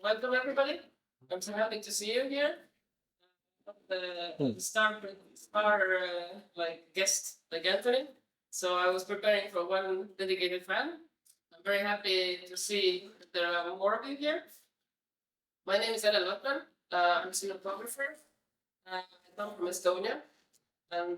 Welcome everybody. I'm so happy to see you here. The star like guest like Anthony. So I was preparing for one dedicated fan. I'm very happy to see that there are more of you here. My name is Elen Lotman. I'm a cinematographer. I come from Estonia, and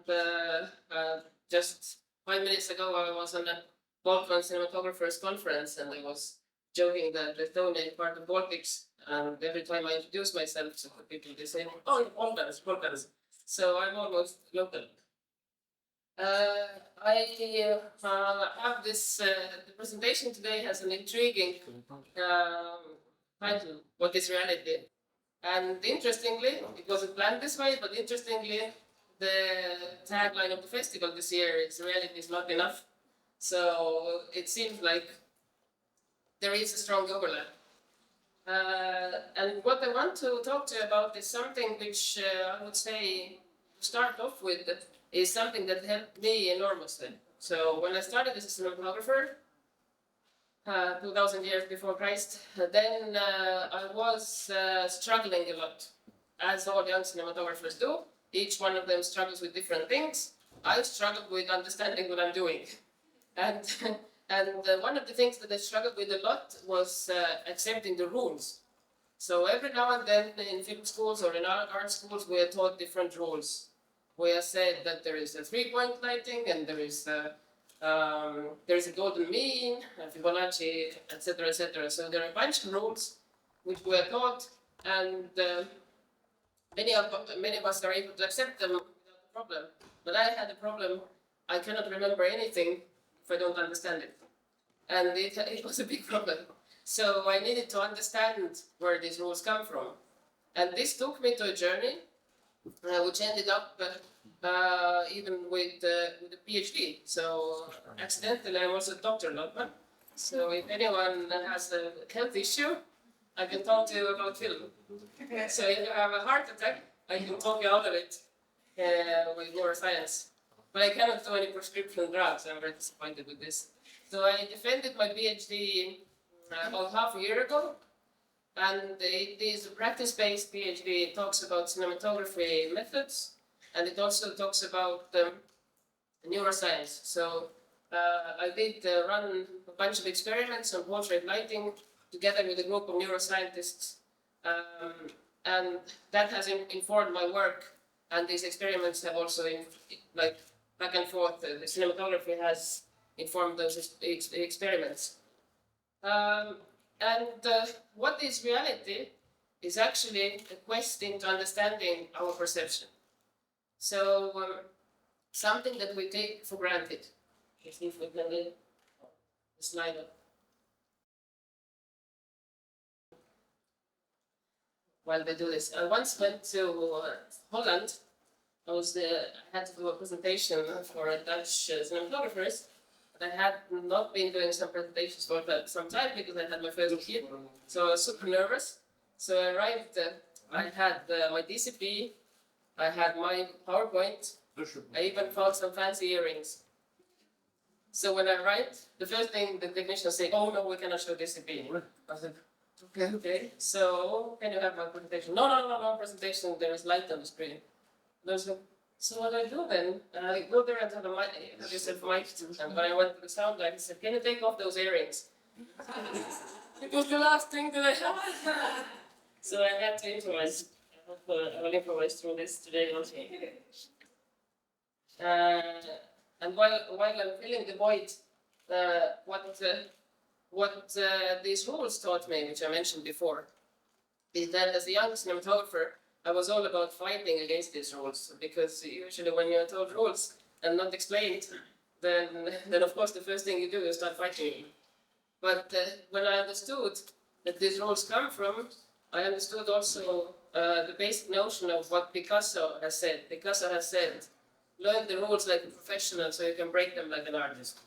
just 5 minutes ago I was on a Balkan cinematographers conference, and I was joking that Estonia is part of Baltics. And every time I introduce myself, so people they say, "Oh, Balkans, Balkans." So I'm almost local. I have this. The presentation today has an intriguing title. What is reality? And interestingly, it wasn't planned this way, but interestingly, the tagline of the festival this year is "Reality is not enough." So it seems like there is a strong overlap. And what I want to talk to you about is something which I would say, to start off with, is something that helped me enormously. So when I started as a cinematographer, 2000 years before Christ, then I was struggling a lot, as all young cinematographers do. Each one of them struggles with different things. I struggled with understanding what I'm doing. And one of the things that I struggled with a lot was accepting the rules. So every now and then in film schools or in art schools, we are taught different rules. We are said that there is a three-point lighting and there is a golden mean, Fibonacci, etc., etc. So there are a bunch of rules which we are taught, and many of us are able to accept them without a problem. But I had a problem. I cannot remember anything if I don't understand it. And it was a big problem. So I needed to understand where these rules come from. And this took me to a journey, which ended up even with a PhD. So accidentally, I'm also Dr. Lotman. So if anyone has a health issue, I can talk to you about film. So if you have a heart attack, I can talk you out of it with neuroscience. But I cannot do any prescription drugs. I'm very disappointed with this. So I defended my PhD about half a year ago, and it is a practice-based PhD. It talks about cinematography methods, and it also talks about neuroscience. So I did run a bunch of experiments on portrait lighting together with a group of neuroscientists, and that has informed my work. And these experiments have also, like back and forth, the cinematography has informed those experiments. What is reality is actually a quest into understanding our perception. So something that we take for granted. Let's see if we can the slide up. While they do this, I once went to Holland. I had to do a presentation for a Dutch cinematographers. I had not been doing some presentations for some time because I had my first kid, so I was super nervous. So I arrived, I had my DCP, I had my PowerPoint, I even found some fancy earrings. So when I arrived, the first thing the technician said, "Oh no, we cannot show DCP." I said, okay, so can you have my presentation? No presentation, there is light on the screen. So what I do then, I go there and have a mic, and when I went to the sound guy, he said, "Can you take off those earrings?" It was the last thing that I had. So I had to improvise. I hope I will improvise through this today also. And while I'm filling the void, what these rules taught me, which I mentioned before, is that as a young cinematographer, I was all about fighting against these rules, because usually when you're told rules and not explained, then of course the first thing you do is start fighting. But when I understood that these rules come from, I understood also the basic notion of what Picasso has said. Picasso has said, "Learn the rules like a professional so you can break them like an artist."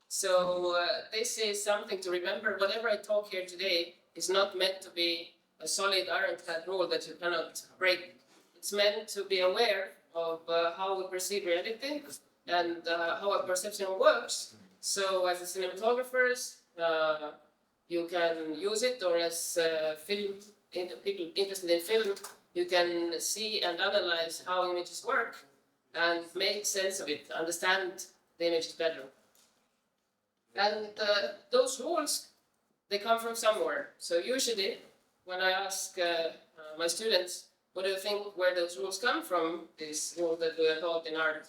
So this is something to remember. Whatever I talk here today is not meant to be a solid ironclad rule that you cannot break. It's meant to be aware of how we perceive reality and how our perception works. So as a cinematographers, you can use it, or as people interested in film, you can see and analyze how images work and make sense of it, understand the images better. And those rules, they come from somewhere. So usually, when I ask my students, what do you think where those rules come from, these rules that we are taught in art,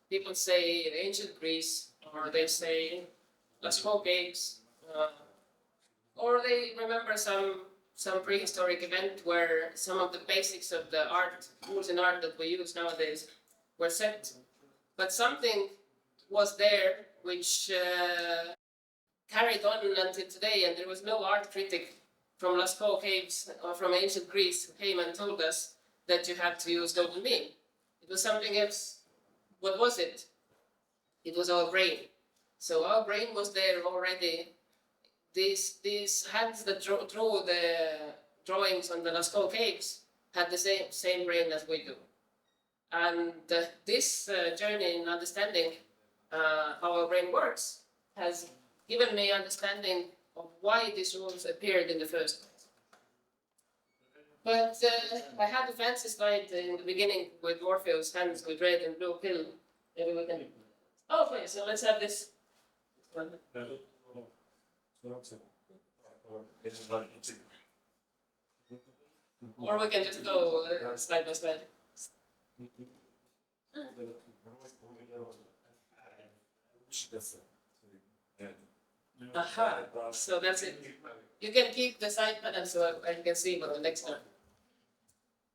people say ancient Greece, or they say Lascaux caves, or they remember some prehistoric event where some of the basics of the art, rules in art that we use nowadays were set. But something was there which carried on until today, and there was no art critic from Lascaux caves or from ancient Greece who came and told us that you had to use golden mean. It was something else. What was it? It was our brain. So our brain was there already. These hands that drew the drawings on the Lascaux caves had the same brain as we do. And this journey in understanding how our brain works has given me understanding of why these rules appeared in the first place. But I had a fancy slide in the beginning with Morpheus' hands with red and blue pill. Maybe we can. Oh, okay, so let's have this. Or we can just go slide by slide. Aha, so that's it. You can keep the side panel so I can see what the next one.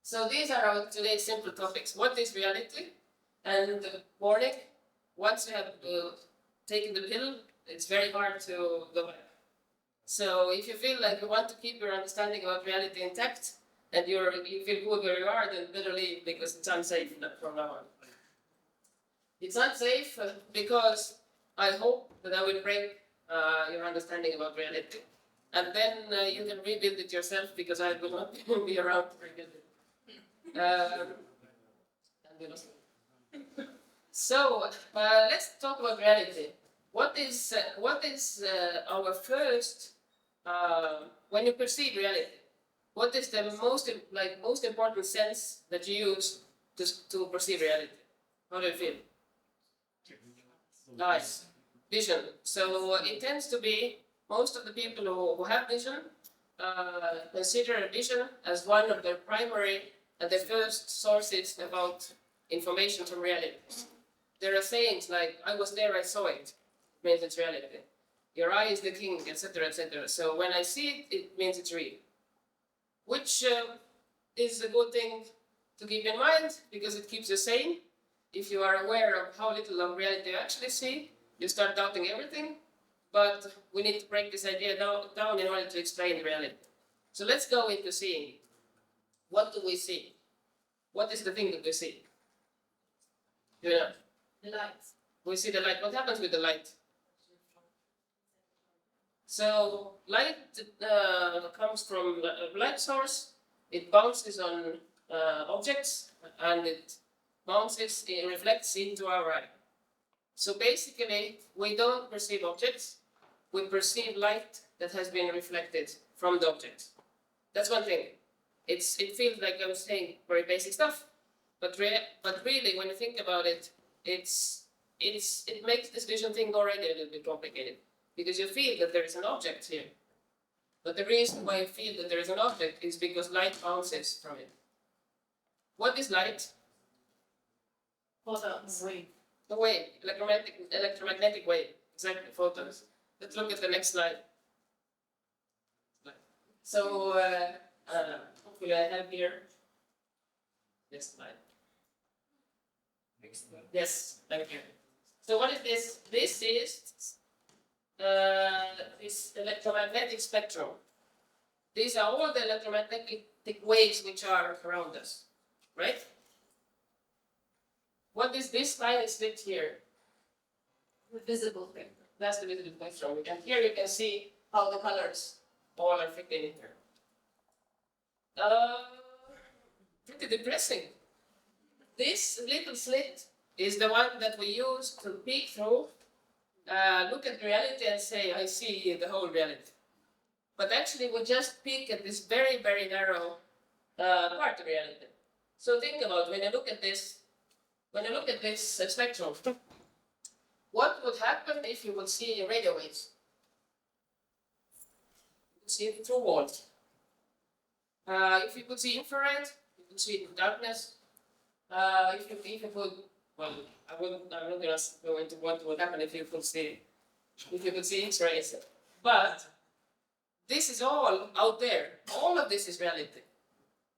So these are our today's simple topics. What is reality? And warning, once you have taken the pill, it's very hard to go back. So if you feel like you want to keep your understanding about reality intact, and you feel good where you are, then better leave because it's unsafe from now on. It's unsafe because I hope that I will break your understanding about reality. And then you can rebuild it yourself because I will not be around to rebuild it. So let's talk about reality. What is our first, when you perceive reality, what is the most important sense that you use to perceive reality? How do you feel? Nice. Vision. So it tends to be most of the people who have vision consider vision as one of their primary and the first sources about information from reality. There are sayings like, I was there, I saw it, means it's reality. Your eye is the king, etc., etc. So when I see it, it means it's real. Which is a good thing to keep in mind because it keeps you sane. If you are aware of how little of reality you actually see, you start doubting everything. But we need to break this idea down in order to explain reality. So let's go into seeing. What do we see? What is the thing that we see? Do you know? The light. We see the light. What happens with the light? So light comes from a light source. It bounces on objects and it reflects into our eye. So basically, we don't perceive objects. We perceive light that has been reflected from the object. That's one thing. It feels like I was saying very basic stuff, but really, when you think about it, it makes this vision thing already a little bit complicated because you feel that there is an object here. But the reason why you feel that there is an object is because light bounces from it. What is light? Photons. The wave, electromagnetic wave, exactly, photons. Let's look at the next slide. So, hopefully I have here. Next slide. Next slide. Yes, thank you. So what is this? This is this electromagnetic spectrum. These are all the electromagnetic waves which are around us, right? What is this line is lit here? The visible thing. That's the visible spectrum. Here you can see how the colors all are fitting in here. Pretty depressing. This little slit is the one that we use to peek through, look at reality and say, I see the whole reality. but actually we just peek at this very, very narrow part of reality. So think about when you look at this spectrum, what would happen if you would see radio waves? You could see it through walls. If you could see infrared, you could see it in darkness. If you could, well, I'm not going to go into what would happen if you could see X-rays. But this is all out there. All of this is reality.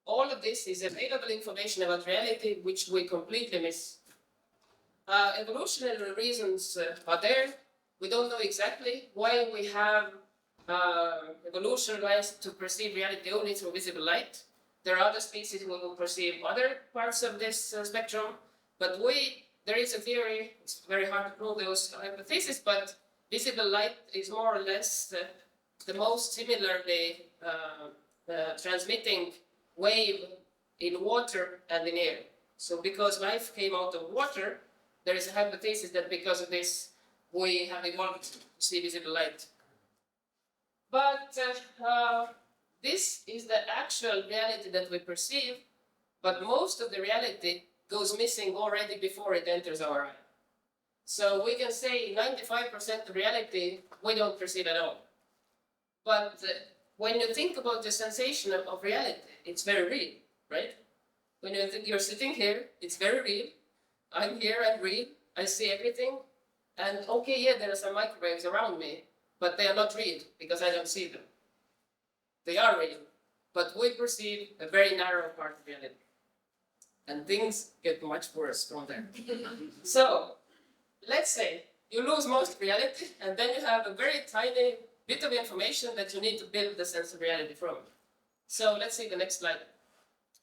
All of this is available information about reality, which we completely miss. Evolutionary reasons are there. We don't know exactly why we have evolutionized to perceive reality only through visible light. There are other species who will perceive other parts of this spectrum, but there is a theory, it's very hard to prove those hypotheses, but visible light is more or less the most similarly transmitting wave in water and in air. So because life came out of water, there is a hypothesis that because of this, we have evolved to see visible light. But this is the actual reality that we perceive, but most of the reality goes missing already before it enters our eye. So we can say 95% of reality we don't perceive at all. But when you think about the sensation of reality, it's very real, right? When you think you're sitting here, it's very real. I'm here, I'm real, I see everything. And okay, yeah, there are some microwaves around me, but they are not real because I don't see them. They are real, but we perceive a very narrow part of reality. And things get much worse from there. So, let's say you lose most of reality, and then you have a very tiny bit of information that you need to build the sense of reality from. So, let's see the next slide.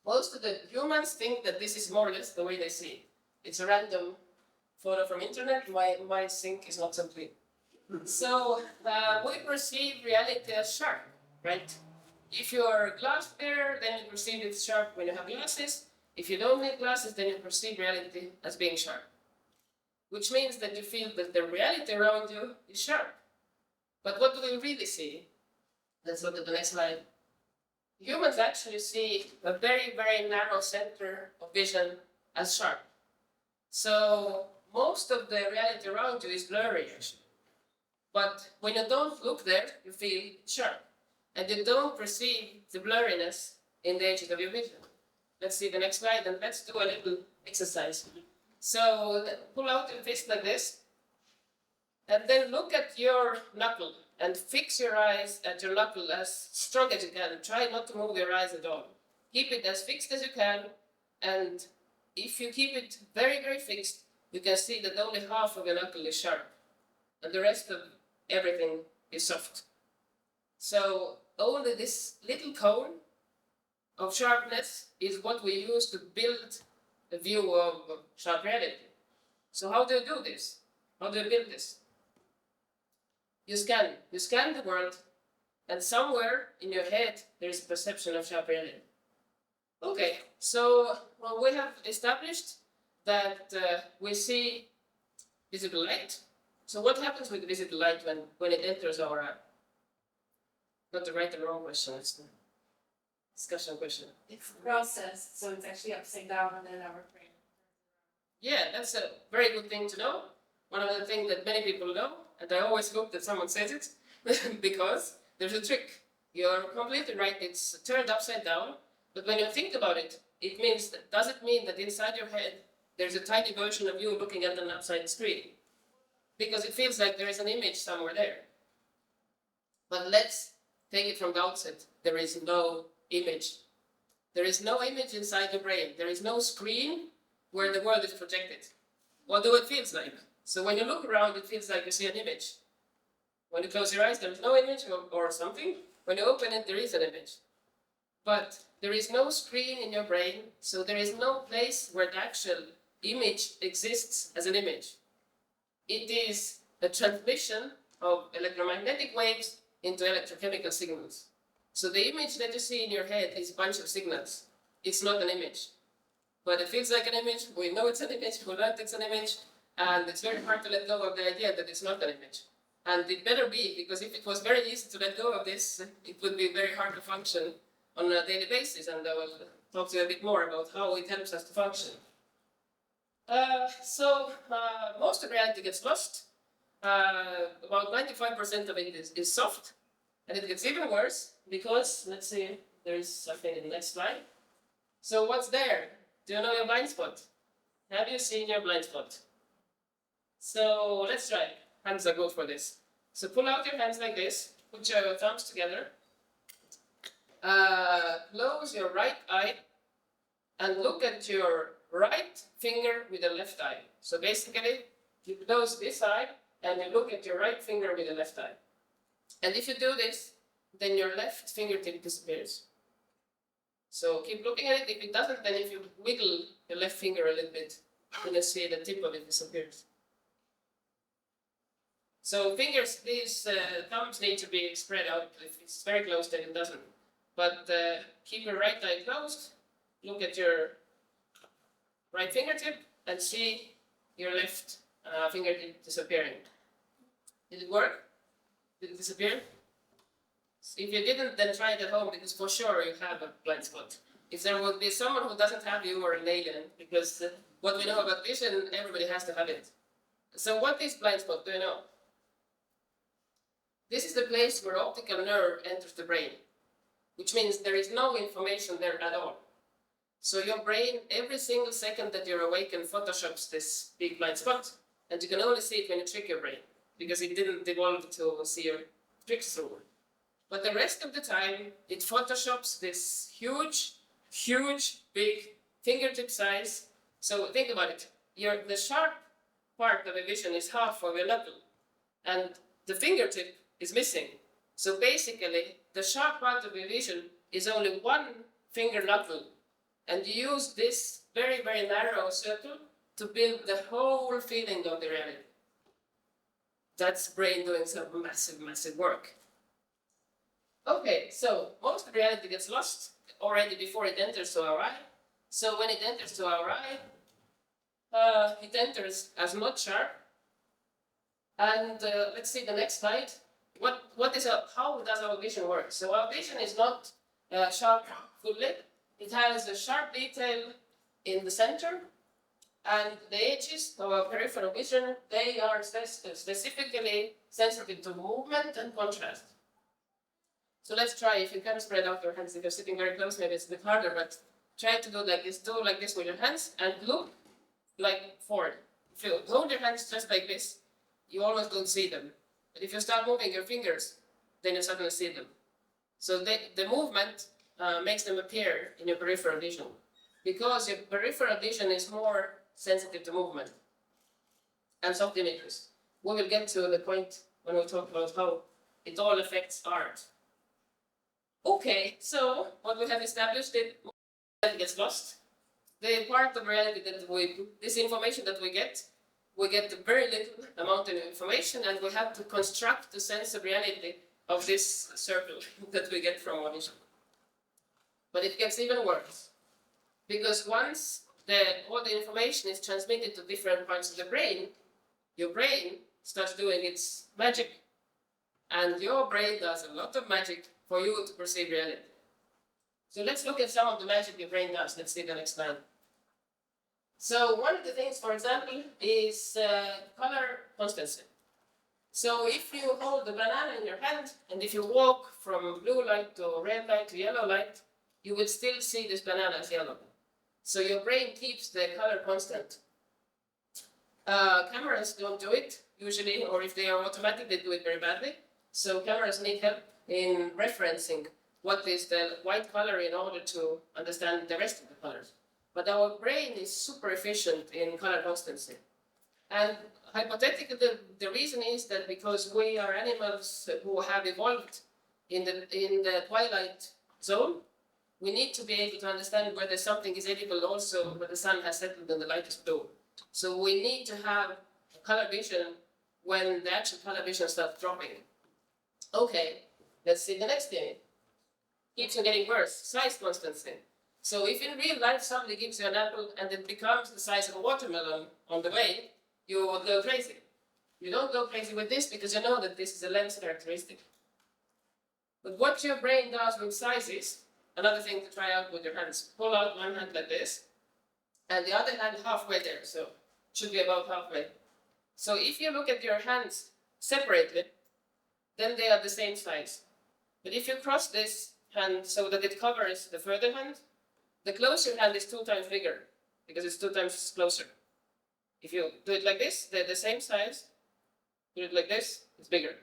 Most of the humans think that this is more or less the way they see it. It's a random photo from internet. My sync is not so clean. So, we perceive reality as sharp, right? If you're a glass wearer, then you perceive it sharp when you have glasses. If you don't need glasses, then you perceive reality as being sharp. Which means that you feel that the reality around you is sharp. But what do we really see? Let's look at the next slide. Humans actually see a very, very narrow center of vision as sharp. So most of the reality around you is blurry, actually. But when you don't look there, you feel sharp. And you don't perceive the blurriness in the edges of your vision. Let's see the next slide, and let's do a little exercise. So pull out your fist like this, and then look at your knuckle, and fix your eyes at your knuckle as strong as you can. Try not to move your eyes at all. Keep it as fixed as you can, and if you keep it very, very fixed, you can see that only half of your knuckle is sharp, and the rest of everything is soft. So only this little cone of sharpness is what we use to build a view of sharp reality. So how do you do this? How do you build this? You scan the world, and somewhere in your head there is a perception of sharp reality. Okay, so we have established that we see visible light. So what happens with visible light when it enters our eye? Not the right or wrong question, it's the discussion question. It's processed, so it's actually upside down and then our brain. Yeah, that's a very good thing to know. One of the things that many people know, and I always hope that someone says it, because there's a trick. You're completely right, it's turned upside down, but when you think about it, does it mean that inside your head there's a tiny version of you looking at an upside screen? Because it feels like there is an image somewhere there. But let's take it from the outset. There is no image. There is no image inside your brain. There is no screen where the world is projected. Although it feels like. So when you look around, it feels like you see an image. When you close your eyes, there is no image or something. When you open it, there is an image. But there is no screen in your brain, so there is no place where the actual image exists as an image. It is a transmission of electromagnetic waves into electrochemical signals. So the image that you see in your head is a bunch of signals. It's not an image. But it feels like an image, we know it's an image, we learned it's an image, and it's very hard to let go of the idea that it's not an image. And it better be, because if it was very easy to let go of this, it would be very hard to function on a daily basis. And I will talk to you a bit more about how it helps us to function. Most of reality gets lost. About 95% of it is soft. And it gets even worse because, let's see, there's something in the next slide. So what's there? Do you know your blind spot? Have you seen your blind spot? So let's try. Hands are good for this. So pull out your hands like this. Put your thumbs together. Close your right eye and look at your right finger with the left eye. So basically, you close this eye and you look at your right finger with the left eye. And if you do this, then your left fingertip disappears. So keep looking at it. If it doesn't, then if you wiggle your left finger a little bit, then you see the tip of it disappears. So fingers, these thumbs need to be spread out. If it's very close, then it doesn't. But keep your right eye closed. Look at your right fingertip and see your left fingertip disappearing. Did it work? Did it disappear? If you didn't, then try it at home, because for sure you have a blind spot. If there would be someone who doesn't have you or an alien, because what we know about vision, everybody has to have it. So what is blind spot? Do you know? This is the place where optical nerve enters the brain, which means there is no information there at all. So your brain, every single second that you're awake, photoshops this big blind spot, and you can only see it when you trick your brain, because it didn't evolve to see your tricks through. But the rest of the time, it photoshops this huge, big fingertip size. So think about it. The sharp part of a vision is half of your knuckle, and the fingertip is missing. So basically, the sharp part of your vision is only one finger knuckle, and you use this very, very narrow circle to build the whole feeling of the reality. That's brain doing some massive work. Okay, so most of reality gets lost already before it enters to our eye. So when it enters to our eye, it enters as not sharp. And let's see the next slide. How does our vision work? So our vision is not sharp fully. It has a sharp detail in the center, and the edges of our peripheral vision, they are specifically sensitive to movement and contrast. So let's try. If you can spread out your hands, if you're sitting very close, maybe it's a bit harder, but try to do like this. Do like this with your hands and look like forward. If you hold your hands just like this, you almost don't see them. But if you start moving your fingers, then you suddenly see them. So the movement makes them appear in your peripheral vision, because your peripheral vision is more sensitive to movement and soft images. We will get to the point when we talk about how it all affects art. Okay, so what we have established is that gets lost. The part of reality that this information that we get a very little amount of information, and we have to construct the sense of reality of this circle that we get from our vision. But it gets even worse, because once all the information is transmitted to different parts of the brain, your brain starts doing its magic, and your brain does a lot of magic for you to perceive reality. So let's look at some of the magic your brain does. Let's see the next slide. So one of the things, for example, is color constancy. So if you hold the banana in your hand, and if you walk from blue light to red light to yellow light, you will still see this banana as yellow. So your brain keeps the color constant. Cameras don't do it, usually, or if they are automatic, they do it very badly. So cameras need help in referencing what is the white color in order to understand the rest of the colors. But our brain is super efficient in color constancy. And hypothetically, the reason is that because we are animals who have evolved in the twilight zone, we need to be able to understand whether something is edible also when the sun has settled and the light is blue. So we need to have color vision when the actual color vision starts dropping. Okay, let's see the next thing. Keeps on getting worse, size constancy. So if in real life somebody gives you an apple and it becomes the size of a watermelon on the way, you will go crazy. You don't go crazy with this because you know that this is a lens characteristic. But what your brain does with sizes, another thing to try out with your hands. Pull out one hand like this, and the other hand halfway there, so it should be about halfway. So if you look at your hands separately, then they are the same size. But if you cross this hand so that it covers the further hand, the closer hand is 2 times bigger because it's 2 times closer. If you do it like this, they're the same size. Do it like this, it's bigger.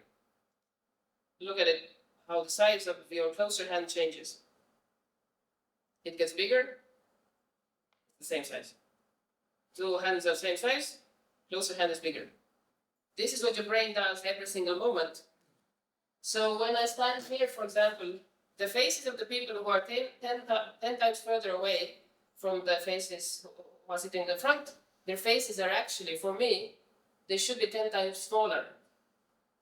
Look at it, how the size of your closer hand changes. It gets bigger, the same size. 2 hands are same size, closer hand is bigger. This is what your brain does every single moment. So when I stand here, for example, the faces of the people who are 10 times further away from the faces who are sitting in the front, their faces are actually, for me, they should be 10 times smaller.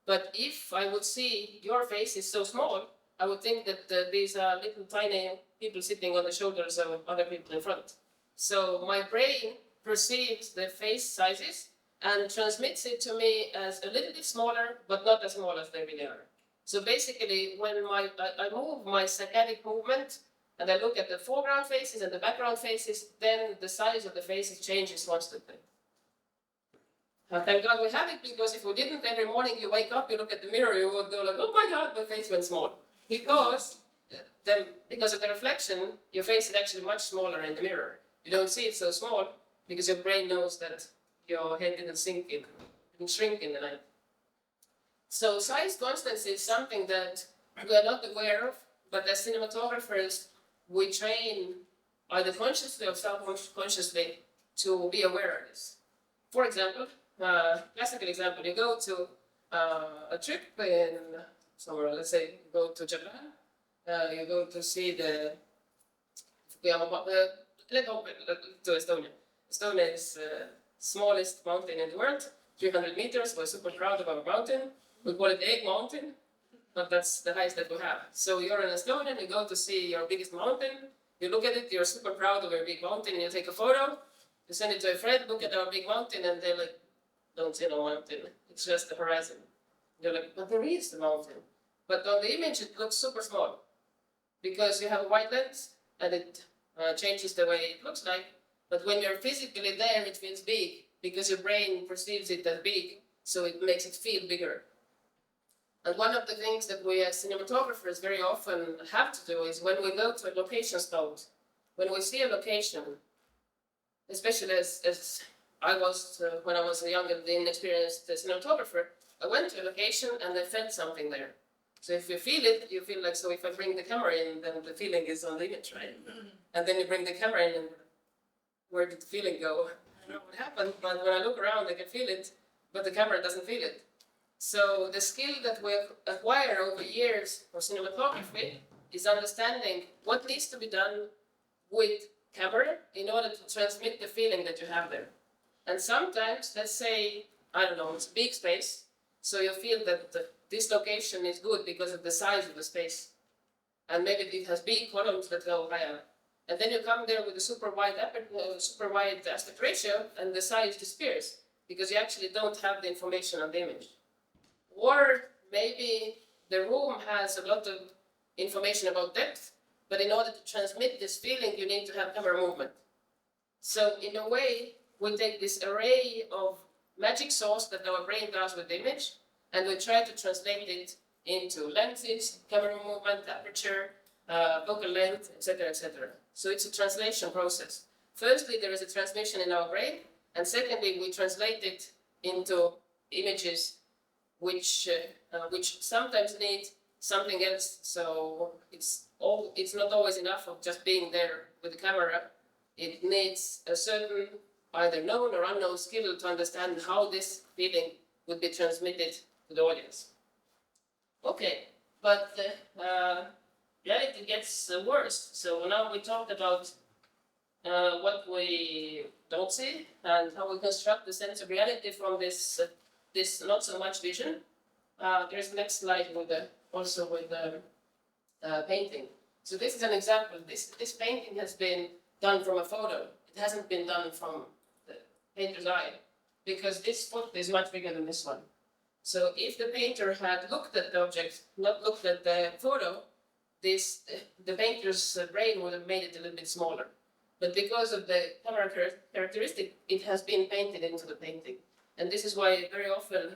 But if I would see your face is so small, I would think that these are little tiny people sitting on the shoulders of other people in front. So my brain perceives the face sizes and transmits it to me as a little bit smaller, but not as small as they really are. So basically, when I move my saccadic movement and I look at the foreground faces and the background faces, then the size of the faces changes constantly. Thank God we have it, because if we didn't, every morning you wake up, you look at the mirror, you would go like, oh my God, my face went small. Because of the reflection, your face is actually much smaller in the mirror. You don't see it so small because your brain knows that your head didn't shrink in the night. So size constancy is something that we are not aware of, but as cinematographers, we train either consciously or subconsciously to be aware of this. For example, classical example, you go to a trip in somewhere, let's say you go to Japan, you go to see let's go to Estonia. Estonia is the smallest mountain in the world, 300 meters. We're super proud of our mountain. We call it Egg Mountain, but that's the highest that we have. So you're in Estonia, you go to see your biggest mountain, you look at it, you're super proud of your big mountain, and you take a photo, you send it to a friend, look at our big mountain, and they're like, don't see no mountain, it's just the horizon. You're like, but there is the mountain. But on the image, it looks super small, because you have a wide lens, and it changes the way it looks like, but when you're physically there, it feels big, because your brain perceives it as big, so it makes it feel bigger. And one of the things that we as cinematographers very often have to do is when we go to a location scout, when we see a location, especially as I was when I was a young and inexperienced cinematographer, I went to a location and I felt something there. So if you feel it, you feel like, so if I bring the camera in, then the feeling is on the image, right? And then you bring the camera in, and where did the feeling go? I don't know what happened, but when I look around, I can feel it, but the camera doesn't feel it. So the skill that we acquire over years for cinematography is understanding what needs to be done with camera in order to transmit the feeling that you have there. And sometimes, let's say, I don't know, it's a big space, so you feel that this location is good because of the size of the space. And maybe it has big columns that go higher. And then you come there with a super wide aspect ratio, and the size disappears because you actually don't have the information on the image. Or maybe the room has a lot of information about depth, but in order to transmit this feeling, you need to have camera movement. So in a way, we take this array of magic sauce that our brain does with the image, and we try to translate it into lenses, camera movement, aperture, focal length, etc., etc. So it's a translation process. Firstly, there is a transmission in our brain, and secondly, we translate it into images which sometimes need something else. So it's not always enough of just being there with the camera. It needs a certain either known or unknown skill to understand how this feeling would be transmitted to the audience. Okay, but reality gets worse. So now we talked about what we don't see and how we construct the sense of reality from this not so much vision. There's the next slide with painting. So this is an example. This painting has been done from a photo. It hasn't been done from the painter's eye. because this foot is much bigger than this one. So if the painter had looked at the object, not looked at the photo, the painter's brain would have made it a little bit smaller. But because of the camera characteristic, it has been painted into the painting. And this is why very often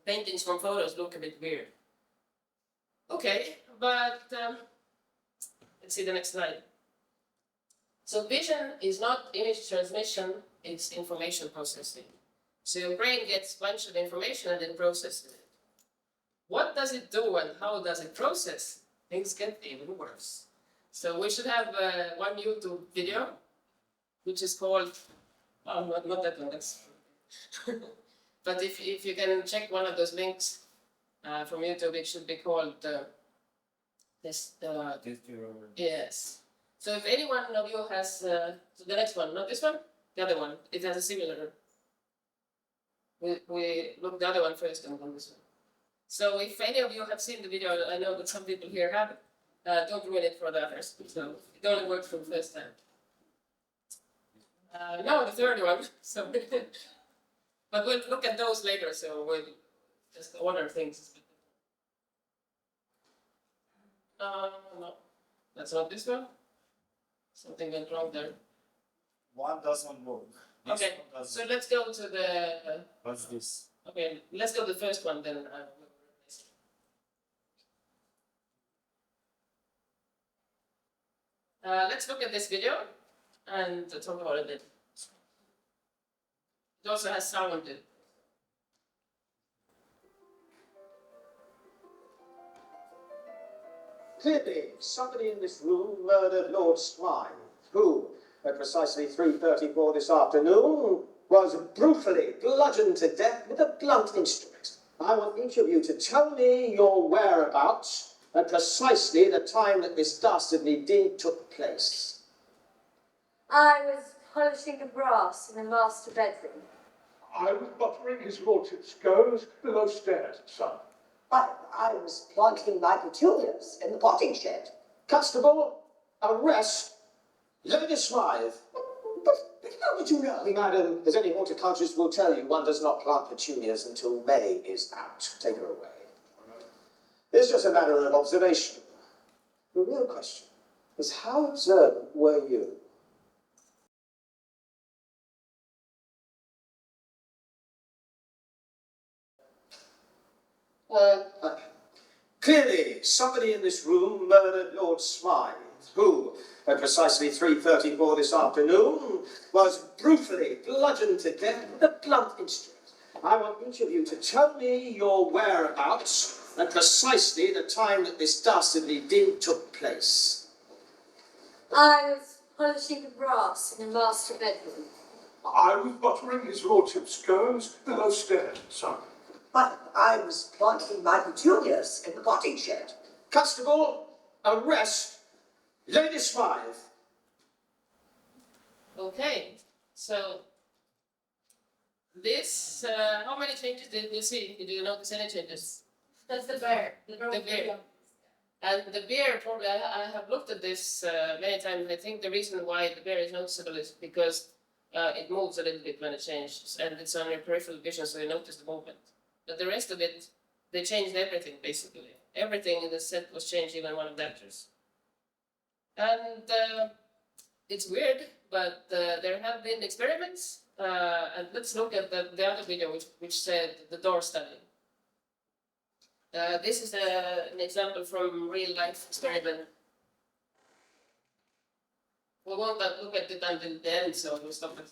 paintings from photos look a bit weird. Okay, but let's see the next slide. So vision is not image transmission, it's information processing. So your brain gets a bunch of information and then processes it. What does it do and how does it process? Things get even worse. So we should have one YouTube video, which is called, oh, not that one, that's but if you can check one of those links from YouTube, it should be called yes. So if any one of you has so the next one, not this one, the other one, it has a similar. We look the other one first and then this one. So if any of you have seen the video, I know that some people here have it. Don't ruin it for the others. So it only works for the first time. Now the third one. So, but we'll look at those later. So we'll just order things. No, that's not this one. Something went wrong there. One doesn't work. Okay, so let's go to the. What's this? Okay, let's go to the first one then. Let's look at this video and talk about it. It also has sound. Clearly, somebody in this room murdered Lord Smythe, who, at precisely 3:34 this afternoon, was brutally bludgeoned to death with a blunt instrument. I want each of you to tell me your whereabouts at precisely the time that this dastardly deed took place. I was polishing the brass in the master bedroom. I was buttering his lordship's scones below stairs, son. I was planting my petunias in the potting shed. Constable, arrest Lady Smythe. But how did you know? Madam, as any horticulturist will tell you, one does not plant petunias until May is out. Take her away. It's just a matter of observation. The real question is, how observant were you? Clearly, somebody in this room murdered Lord Smythe, who, at precisely 3:34 this afternoon, was brutally bludgeoned to death with a blunt instrument. I want each of you to tell me your whereabouts at precisely the time that this dastardly deed took place. I was polishing the brass in the master bedroom. I was buttering his lordship's scones below stairs, son. I was planting my petunias in the potting shed. Constable, arrest Lady Smythe. Okay, so this, how many changes did you see? Did you notice any changes? That's the bear. The bear. And the bear, probably, I have looked at this many times. I think the reason why the bear is noticeable is because it moves a little bit when it changes, and it's on your peripheral vision, so you notice the movement. But the rest of it, they changed everything, basically. Everything in the set was changed, even one of the actors. And it's weird, but there have been experiments. And let's look at the other video, which said the door study. This is an example from real-life experiment. We won't look at it until the end, so we'll stop it.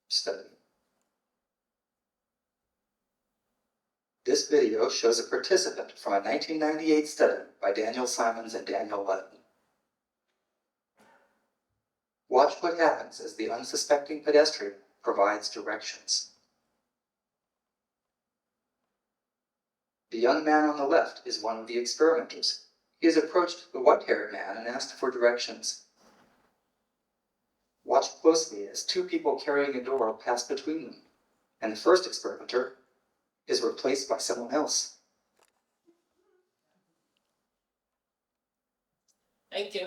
Study. This video shows a participant from a 1998 study by Daniel Simons and Daniel Lotman. Watch what happens as the unsuspecting pedestrian provides directions. The young man on the left is one of the experimenters. He has approached the white-haired man and asked for directions. Watch closely as two people carrying a door pass between them, and the first experimenter is replaced by someone else. Thank you.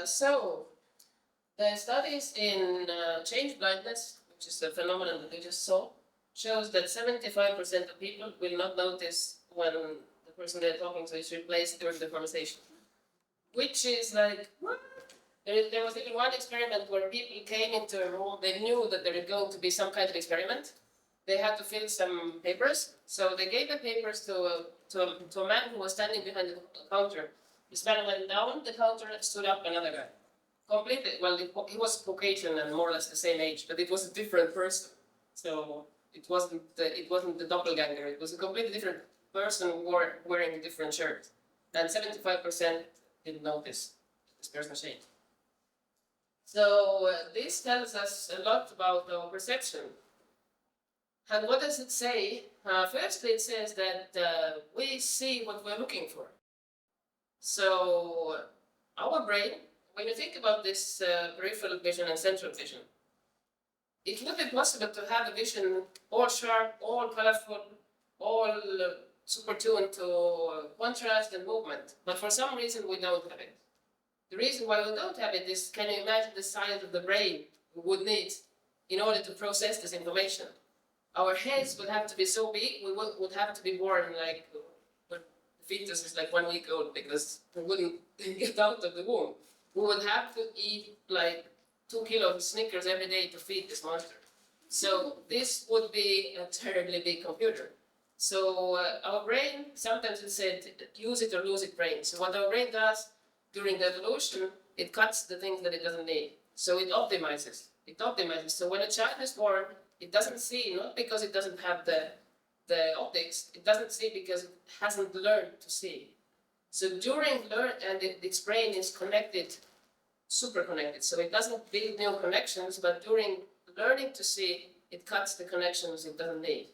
So, the studies in change blindness, which is a phenomenon that we just saw, shows that 75% of people will not notice when the person they're talking to is replaced during the conversation. Which is like, what? There was even one experiment where people came into a room, they knew that there was going to be some kind of experiment. They had to fill some papers, so they gave the papers to a man who was standing behind the counter. This man went down the counter and stood up another guy. Completely, well, he was Caucasian and more or less the same age, but it was a different person. So it wasn't the doppelganger, it was a completely different person wearing a different shirt. And 75% didn't notice this person changed. So this tells us a lot about our perception. And what does it say? Firstly, it says that we see what we're looking for. So our brain, when you think about this peripheral vision and central vision, it would be possible to have a vision all sharp, all colorful, all super tuned to contrast and movement. But for some reason, we don't have it. The reason why we don't have it is, can you imagine the size of the brain we would need in order to process this information? Our heads would have to be so big, we would have to be born like, when the fetus is like 1 week old, because we wouldn't get out of the womb. We would have to eat like 2 kilos of Snickers every day to feed this monster. So this would be a terribly big computer. So our brain, sometimes it's said, use it or lose it brain. So what our brain does during the evolution, it cuts the things that it doesn't need. So it optimizes. It optimizes. So when a child is born, it doesn't see, not because it doesn't have the optics, it doesn't see because it hasn't learned to see. So during and its brain is connected, super connected. So it doesn't build new connections, but during learning to see, it cuts the connections it doesn't need.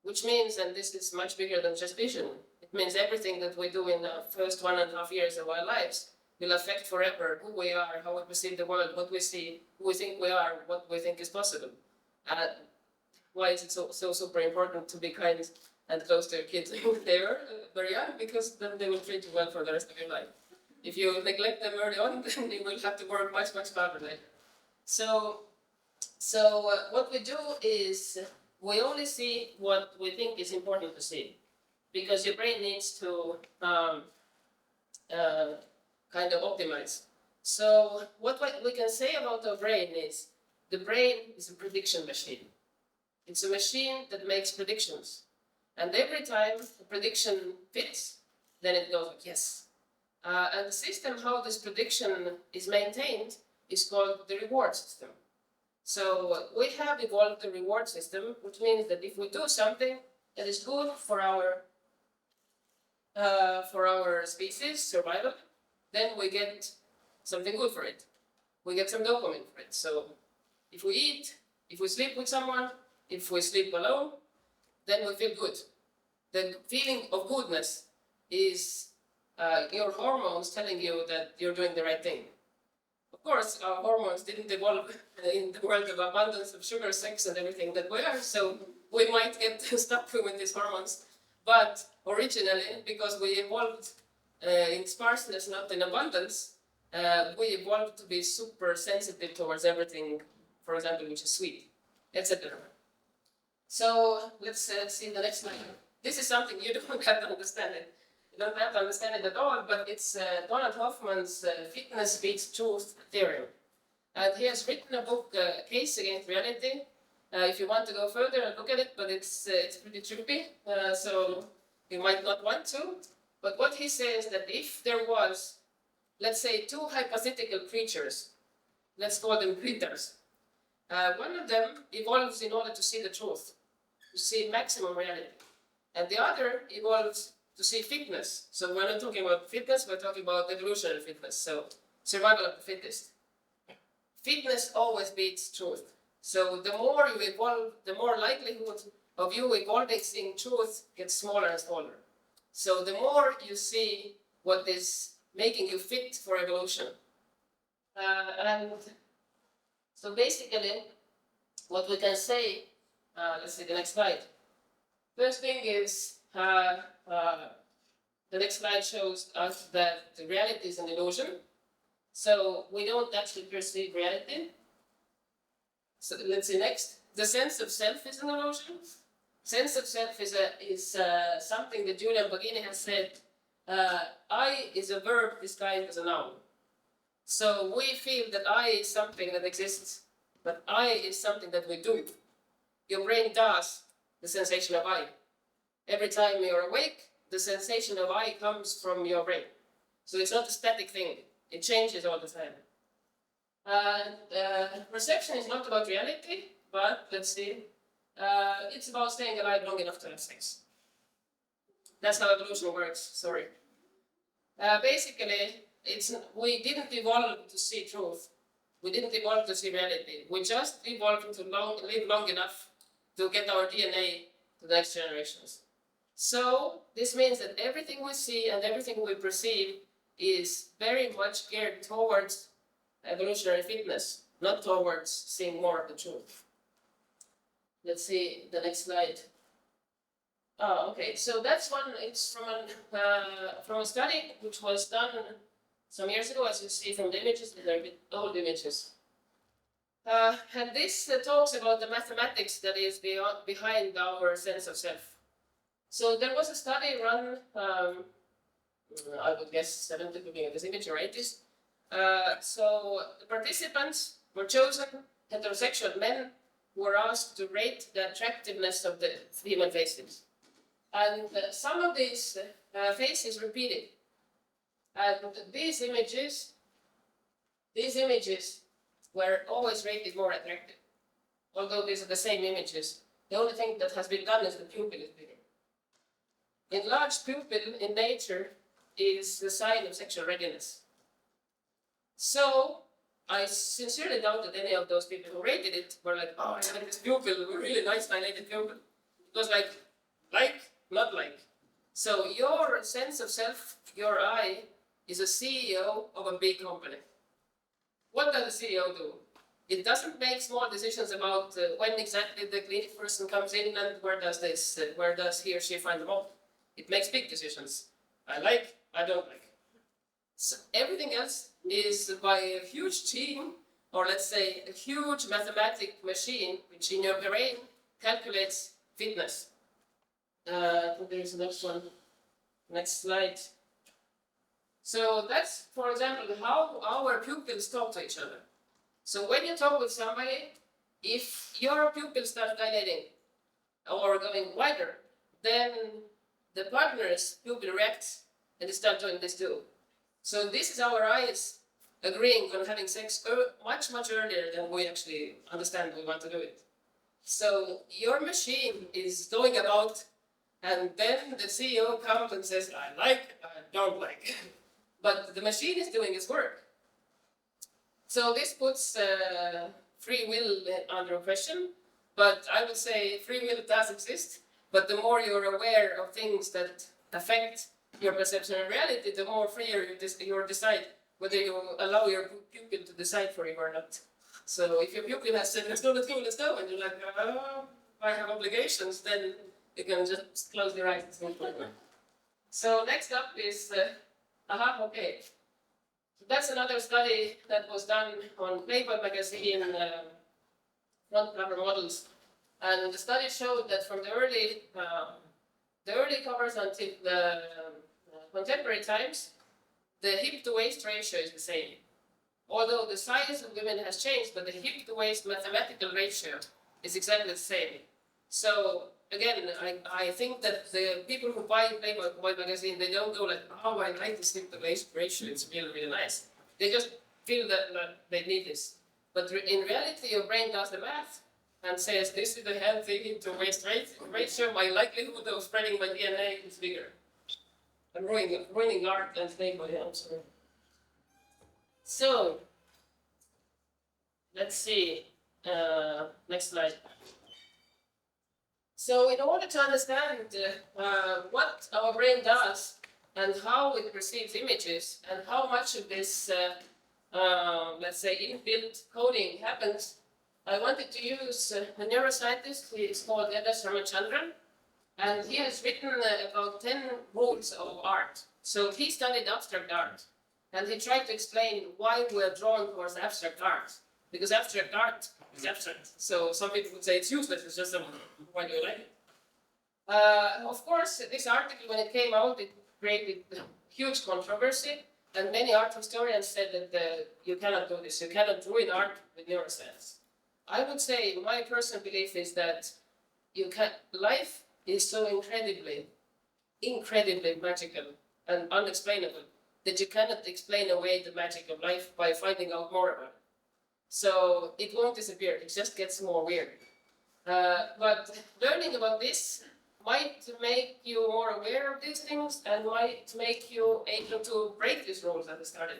Which means, and this is much bigger than just vision, it means everything that we do in the first 1.5 years of our lives will affect forever who we are, how we perceive the world, what we see, who we think we are, what we think is possible. Why is it so super important to be kind and close to your kids when they are very young? Because then they will treat you well for the rest of your life. If you neglect them early on, then you will have to work much harder later. So what we do is we only see what we think is important to see, because your brain needs to kind of optimize. So what we can say about our brain is the brain is a prediction machine. It's a machine that makes predictions. And every time the prediction fits, then it goes like, yes. And the system how this prediction is maintained is called the reward system. So we have evolved the reward system, which means that if we do something that is good for our species survival, then we get something good for it. We get some dopamine for it. So if we eat, if we sleep with someone, if we sleep alone, then we feel good. The feeling of goodness is your hormones telling you that you're doing the right thing. Of course, our hormones didn't evolve in the world of abundance of sugar, sex, and everything that we are, so we might get stuck with these hormones. But originally, because we evolved in sparseness, not in abundance, we evolved to be super sensitive towards everything, for example, which is sweet, etc. So let's see the next slide. This is something you don't have to understand it. You don't have to understand it at all, but it's Donald Hoffman's fitness beats truth theorem. And he has written a book, Case Against Reality. If you want to go further, look at it, but it's pretty trippy, so you might not want to. But what he says that if there was, let's say, 2 hypothetical creatures, let's call them critters. One of them evolves in order to see the truth, to see maximum reality. And the other evolves to see fitness. So we're not talking about fitness, we're talking about evolutionary fitness, so survival of the fittest. Fitness always beats truth. So the more you evolve, the more likelihood of you evolving in truth gets smaller and smaller. So the more you see what is making you fit for evolution. And so basically, what we can say, let's see the next slide. First thing is, the next slide shows us that the reality is an illusion. So we don't actually perceive reality. So let's see next. The sense of self is an illusion. Sense of self is something that Julian Baggini has said. I is a verb disguised as a noun. So we feel that I is something that exists, but I is something that we do. Your brain does the sensation of I. Every time you're awake, the sensation of I comes from your brain. So it's not a static thing. It changes all the time. And perception is not about reality, but let's see. It's about staying alive long enough to have sex. That's how evolution works, sorry. Basically, we didn't evolve to see truth. We didn't evolve to see reality. We just evolved to live long enough to get our DNA to the next generations. So this means that everything we see and everything we perceive is very much geared towards evolutionary fitness, not towards seeing more of the truth. Let's see the next slide. Oh, okay, so that's one, it's from a study which was done some years ago, as you see from the images. These are a bit old images. And this talks about the mathematics that is behind our sense of self. So there was a study run, I would guess 70s, looking at this image, or 80s. So the participants were chosen, heterosexual men, who were asked to rate the attractiveness of the human faces. And some of these faces repeated. And these images were always rated more attractive. Although these are the same images. The only thing that has been done is the pupil is bigger. Enlarged pupil in nature is the sign of sexual readiness. So I sincerely doubt that any of those people who rated it were like, oh, I have this pupil, really nice dilated pupil. It was like, not like. So your sense of self, your I, is a CEO of a big company. What does the CEO do? It doesn't make small decisions about when exactly the clinic person comes in and where does he or she find them all. It makes big decisions. I like, I don't like. So everything else is by a huge team, or let's say a huge mathematic machine, which in your brain calculates fitness. I think there is the next one. Next slide. So that's, for example, how our pupils talk to each other. So when you talk with somebody, if your pupils start dilating or going wider, then the partner's pupil reacts and they start doing this too. So this is our eyes agreeing on having sex much, much earlier than we actually understand we want to do it. So your machine is going about, and then the CEO comes and says, I like, I don't like. But the machine is doing its work. So this puts free will under question, but I would say free will does exist, but the more you're aware of things that affect your perception of reality, the more freer you decide whether you allow your pupil to decide for you or not. So if your pupil has said, let's go, and you're like, oh, I have obligations, then you can just close your eyes and sleep. So next up is, okay. So that's another study that was done on Playboy magazine front cover models. And the study showed that from the early covers until the contemporary times, the hip to waist ratio is the same. Although the size of women has changed, but the hip to waist mathematical ratio is exactly the same. So again, I think that the people who buy Playboy magazine, they don't go like, oh, I like this hip to waist ratio, it's really, really nice. They just feel that they need this. But in reality, your brain does the math and says, this is the healthy hip to waist ratio, my likelihood of spreading my DNA is bigger. I'm ruining art and Playboy, I'm sorry. So, let's see, next slide. So in order to understand what our brain does and how it perceives images and how much of this, let's say, inbuilt coding happens, I wanted to use a neuroscientist. He is called Eden Ramachandran. And he has written about 10 rules of art. So he studied abstract art, and he tried to explain why we're drawn towards abstract art. Because abstract art is abstract. So some people would say it's useless, it's just why do you like it? Of course, this article, when it came out, it created huge controversy, and many art historians said that you cannot do this, you cannot ruin art with neuroscience. I would say my personal belief is that life is so incredibly magical and unexplainable that you cannot explain away the magic of life by finding out more about it. So it won't disappear, it just gets more weird. But learning about this might make you more aware of these things and might make you able to break these rules at the start.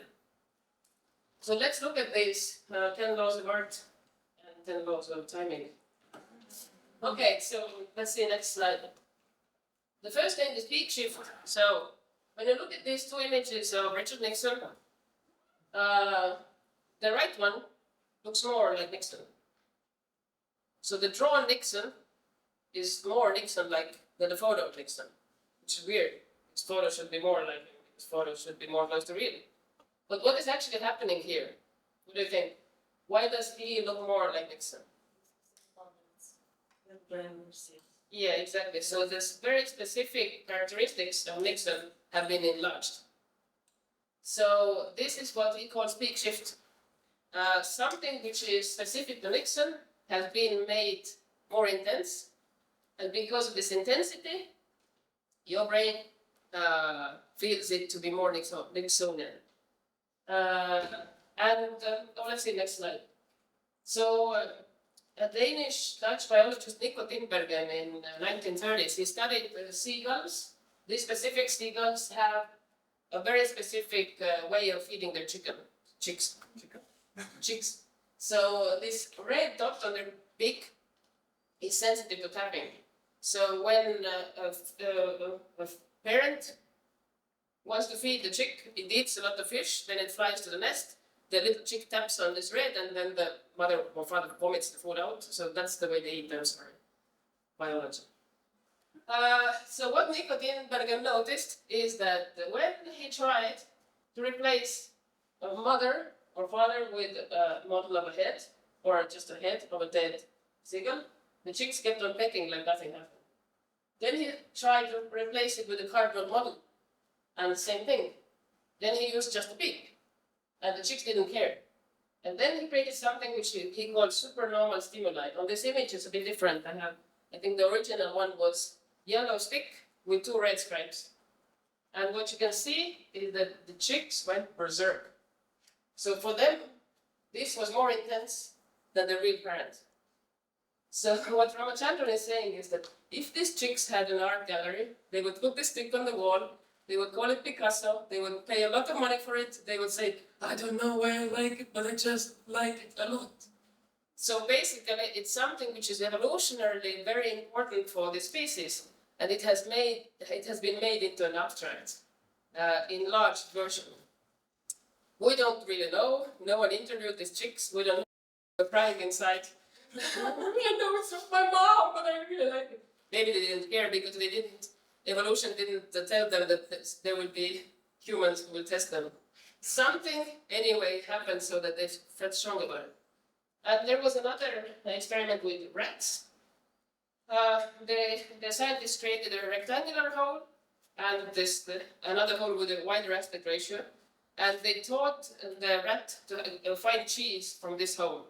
So let's look at these 10 laws of art and 10 laws of timing. Okay, so let's see next slide. The first thing is peak shift. So when you look at these two images of Richard Nixon, the right one looks more like Nixon. So the drawn Nixon is more Nixon-like than the photo of Nixon, which is weird. His photo should be more like him. His photo should be more close to real. But what is actually happening here? What do you think? Why does he look more like Nixon? Yeah, exactly. So there's very specific characteristics of Nixon have been enlarged. So this is what he calls peak shift. Something which is specific to Nixon has been made more intense. And because of this intensity, your brain feels it to be more Nixonian. Let's see, next slide. So a Danish-Dutch biologist, Nico Tinbergen, in 1930s, he studied seagulls. These specific seagulls have a very specific way of feeding their chicks. So this red dot on their beak is sensitive to tapping. So when a parent wants to feed the chick, it eats a lot of fish, then it flies to the nest, the little chick taps on this red, and then the mother or father vomits the food out. So that's the way they eat them, sorry. Biology. So what Nico Tinbergen noticed is that when he tried to replace a mother or father with a model of a head, or just a head of a dead seagull, the chicks kept on pecking like nothing happened. Then he tried to replace it with a cardboard model, and the same thing. Then he used just a beak, and the chicks didn't care. And then he created something which he called supernormal stimuli. On this image, it's a bit different. I think the original one was yellow stick with 2 red stripes. And what you can see is that the chicks went berserk. So for them, this was more intense than the real parent. So what Ramachandran is saying is that if these chicks had an art gallery, they would put this stick on the wall, they would call it Picasso, they would pay a lot of money for it, they would say, I don't know why I like it, but I just like it a lot. So basically, it's something which is evolutionarily very important for the species, and it has been made into an abstract, enlarged version. We don't really know, no one interviewed these chicks, we don't know, they're crying inside. I know it's from my mom, but I really like it. Maybe they didn't care because evolution didn't tell them that there will be humans who will test them. Something, anyway, happened so that they felt strong about it. And there was another experiment with rats. The scientists created a rectangular hole and another hole with a wider aspect ratio. And they taught the rat to find cheese from this hole.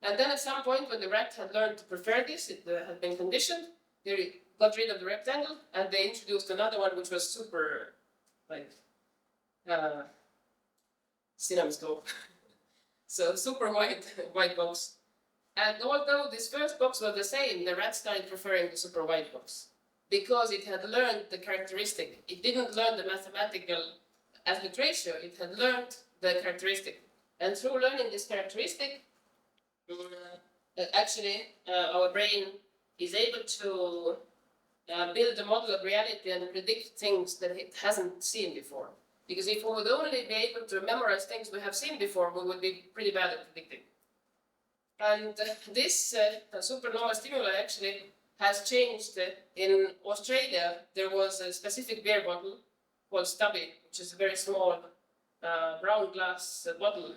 And then at some point, when the rat had learned to prefer this, it had been conditioned, they got rid of the rectangle, and they introduced another one which was super, cinnamoscope. So super white box. And although this first box was the same, the rat started preferring the super white box because it had learned the characteristic. It didn't learn the mathematical aspect ratio, it had learned the characteristic. And through learning this characteristic, our brain is able to build a model of reality and predict things that it hasn't seen before. Because if we would only be able to memorize things we have seen before, we would be pretty bad at predicting. And this supernormal stimuli actually has changed. In Australia, there was a specific beer bottle called Stubby, which is a very small brown glass bottle,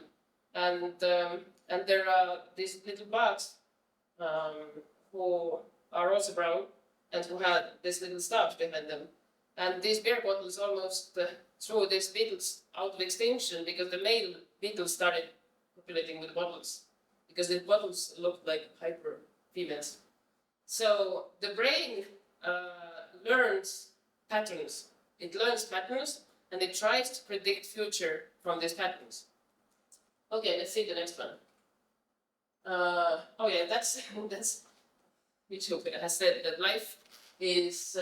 and there are these little bugs who are also brown and who had this little stubs behind them. And these beer bottles almost threw these beetles out of extinction because the male beetles started copulating with bottles because the bottles looked like hyper females. So the brain learns patterns. It learns patterns and it tries to predict future from these patterns. Okay, let's see the next one. Oh yeah, that's YouTube has said that life is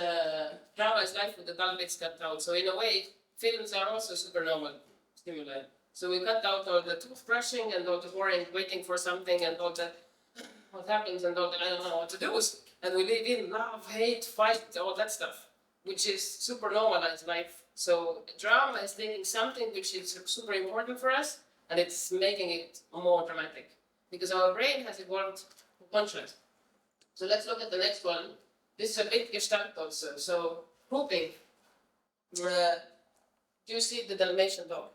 drama is life with the dull bits cut out. So in a way, films are also supernormal stimuli. So we cut out all the toothbrushing and all the boring waiting for something and all the what happens and all the I don't know what to do. And we live in love, hate, fight, all that stuff, which is super normalized life. So drama is taking something which is super important for us and it's making it more dramatic because our brain has evolved contrast. So let's look at the next one. This is a bit gestalt also. So grouping. Do you see the Dalmatian dog?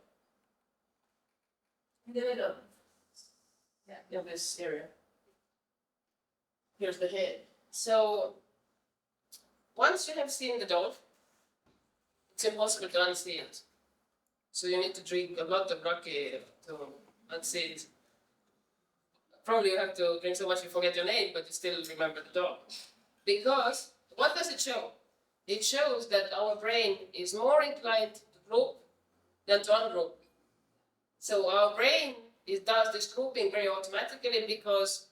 In the middle. Yeah, in this area. Here's the head. So once you have seen the dog, it's impossible to unsee it. So you need to drink a lot of raki to unsee it. Probably you have to drink so much you forget your name, but you still remember the dog. Because what does it show? It shows that our brain is more inclined to group than to ungroup. So our brain does this grouping very automatically because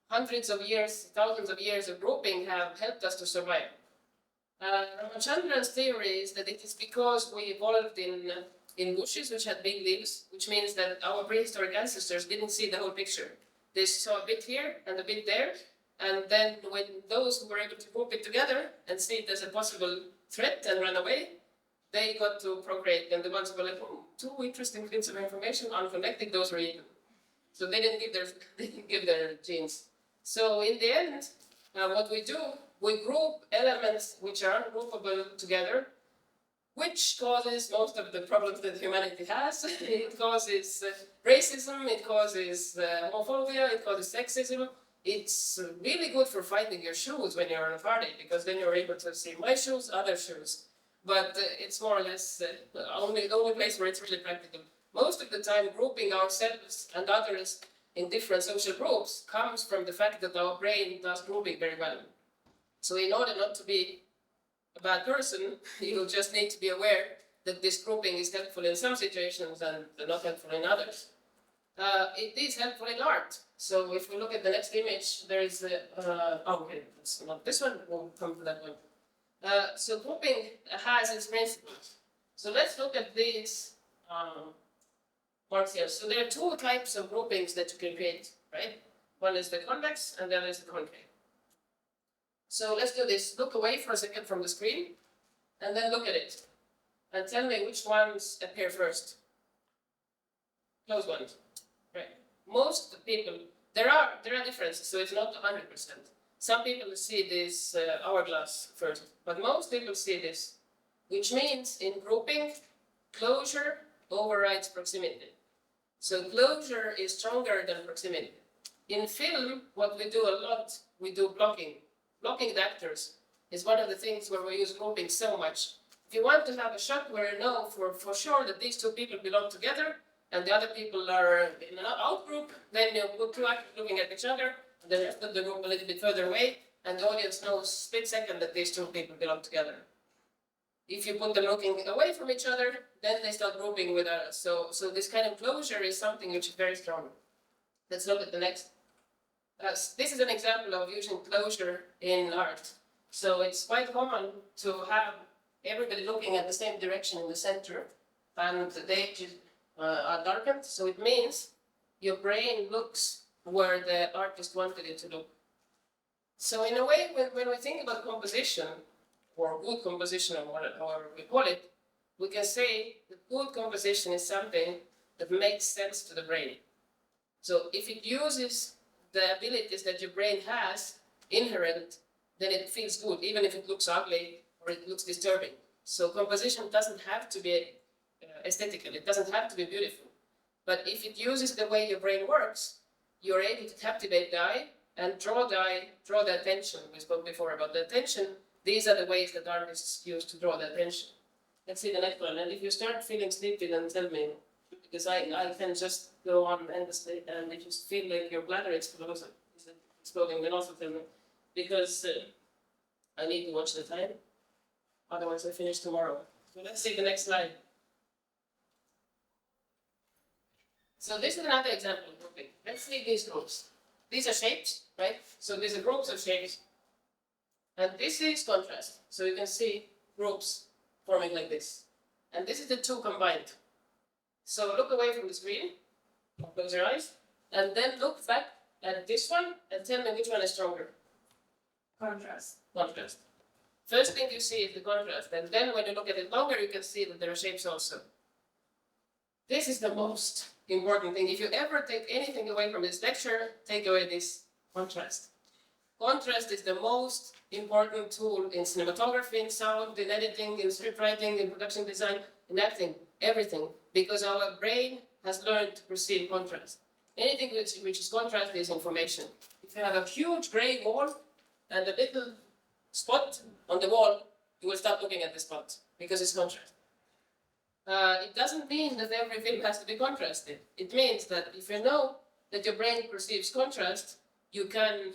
hundreds of years, thousands of years of grouping have helped us to survive. Ramachandran's theory is that it is because we evolved in bushes which had big leaves, which means that our prehistoric ancestors didn't see the whole picture. They saw a bit here and a bit there, and then when those who were able to group it together and see it as a possible threat and run away, they got to procreate, and the ones who were like, two interesting bits of information, unconnected, those were eaten. So they didn't give their genes. So in the end, what we do, we group elements which are ungroupable together, which causes most of the problems that humanity has. It causes racism, it causes homophobia, it causes sexism. It's really good for finding your shoes when you're on a party, because then you're able to see my shoes, other shoes. But it's more or less the only place where it's really practical. Most of the time, grouping ourselves and others in different social groups comes from the fact that our brain does grouping very well. So in order not to be a bad person, you just need to be aware that this grouping is helpful in some situations and not helpful in others. It is helpful in art. So if we look at the next image, there is okay, it's not this one, we'll come to that one. So grouping has its principles. So let's look at these parts here. So there are two types of groupings that you can create, right? One is the convex and the other is the concave. So let's do this. Look away for a second from the screen and then look at it. And tell me which ones appear first. Close ones. Right. Most people, there are differences, so it's not 100%. Some people see this hourglass first, but most people see this, which means in grouping, closure overrides proximity. So closure is stronger than proximity. In film, what we do a lot, we do blocking. Blocking the actors is one of the things where we use grouping so much. If you want to have a shot where you know for sure that these two people belong together and the other people are in an out group, then you put two actors looking at each other, and then you put the group a little bit further away, and the audience knows split second that these two people belong together. If you put them looking away from each other, then they start grouping with us. So this kind of closure is something which is very strong. Let's look at the next. This is an example of using closure in art. So it's quite common to have everybody looking at the same direction in the center, and the edges are darkened. So it means your brain looks where the artist wanted it to look. So in a way, when we think about composition, or good composition, or however we call it, we can say that good composition is something that makes sense to the brain. So if it uses the abilities that your brain has inherent then it feels good, even if it looks ugly or it looks disturbing. So composition doesn't have to be aesthetical, it doesn't have to be beautiful. But if it uses the way your brain works, you're able to captivate the eye and draw the attention. We spoke before about the attention. These are the ways that artists use to draw the attention. Let's see the next one. And if you start feeling sleepy, then tell me, because I can just go on endlessly, and if you feel like your bladder is exploding, then also tell me, because I need to watch the time. Otherwise, I finish tomorrow. So let's see the next slide. So this is another example. Okay, let's see these groups. These are shapes, right? So these are groups of shapes. And this is contrast. So you can see groups forming like this. And this is the two combined. So look away from the screen, close your eyes, and then look back at this one and tell me which one is stronger. Contrast. Contrast. First thing you see is the contrast, and then when you look at it longer, you can see that there are shapes also. This is the most important thing. If you ever take anything away from this lecture, take away this contrast. Contrast is the most important tool in cinematography, in sound, in editing, in scriptwriting, in production design, in acting, everything. Because our brain has learned to perceive contrast. Anything which is contrast is information. If you have a huge gray wall and a little spot on the wall, you will stop looking at the spot because it's contrast. It doesn't mean that every film has to be contrasted. It means that if you know that your brain perceives contrast, you can,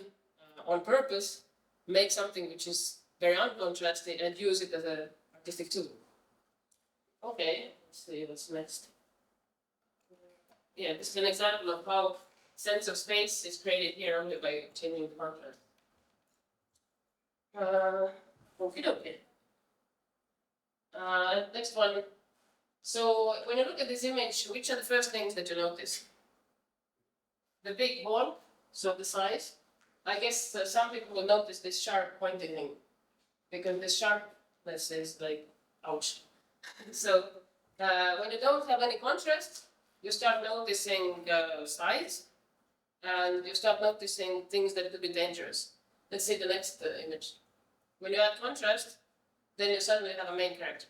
on purpose, make something which is very uncontrasted and use it as an artistic tool. Okay, let's see what's next. Yeah, this is an example of how sense of space is created here only by changing the contrast. Okay. Next one. So when you look at this image, which are the first things that you notice? The big ball, so the size. I guess some people will notice this sharp pointing thing, because this sharpness is like, ouch. So when you don't have any contrast, you start noticing size, and you start noticing things that could be dangerous. Let's see the next image. When you add contrast, then you suddenly have a main character.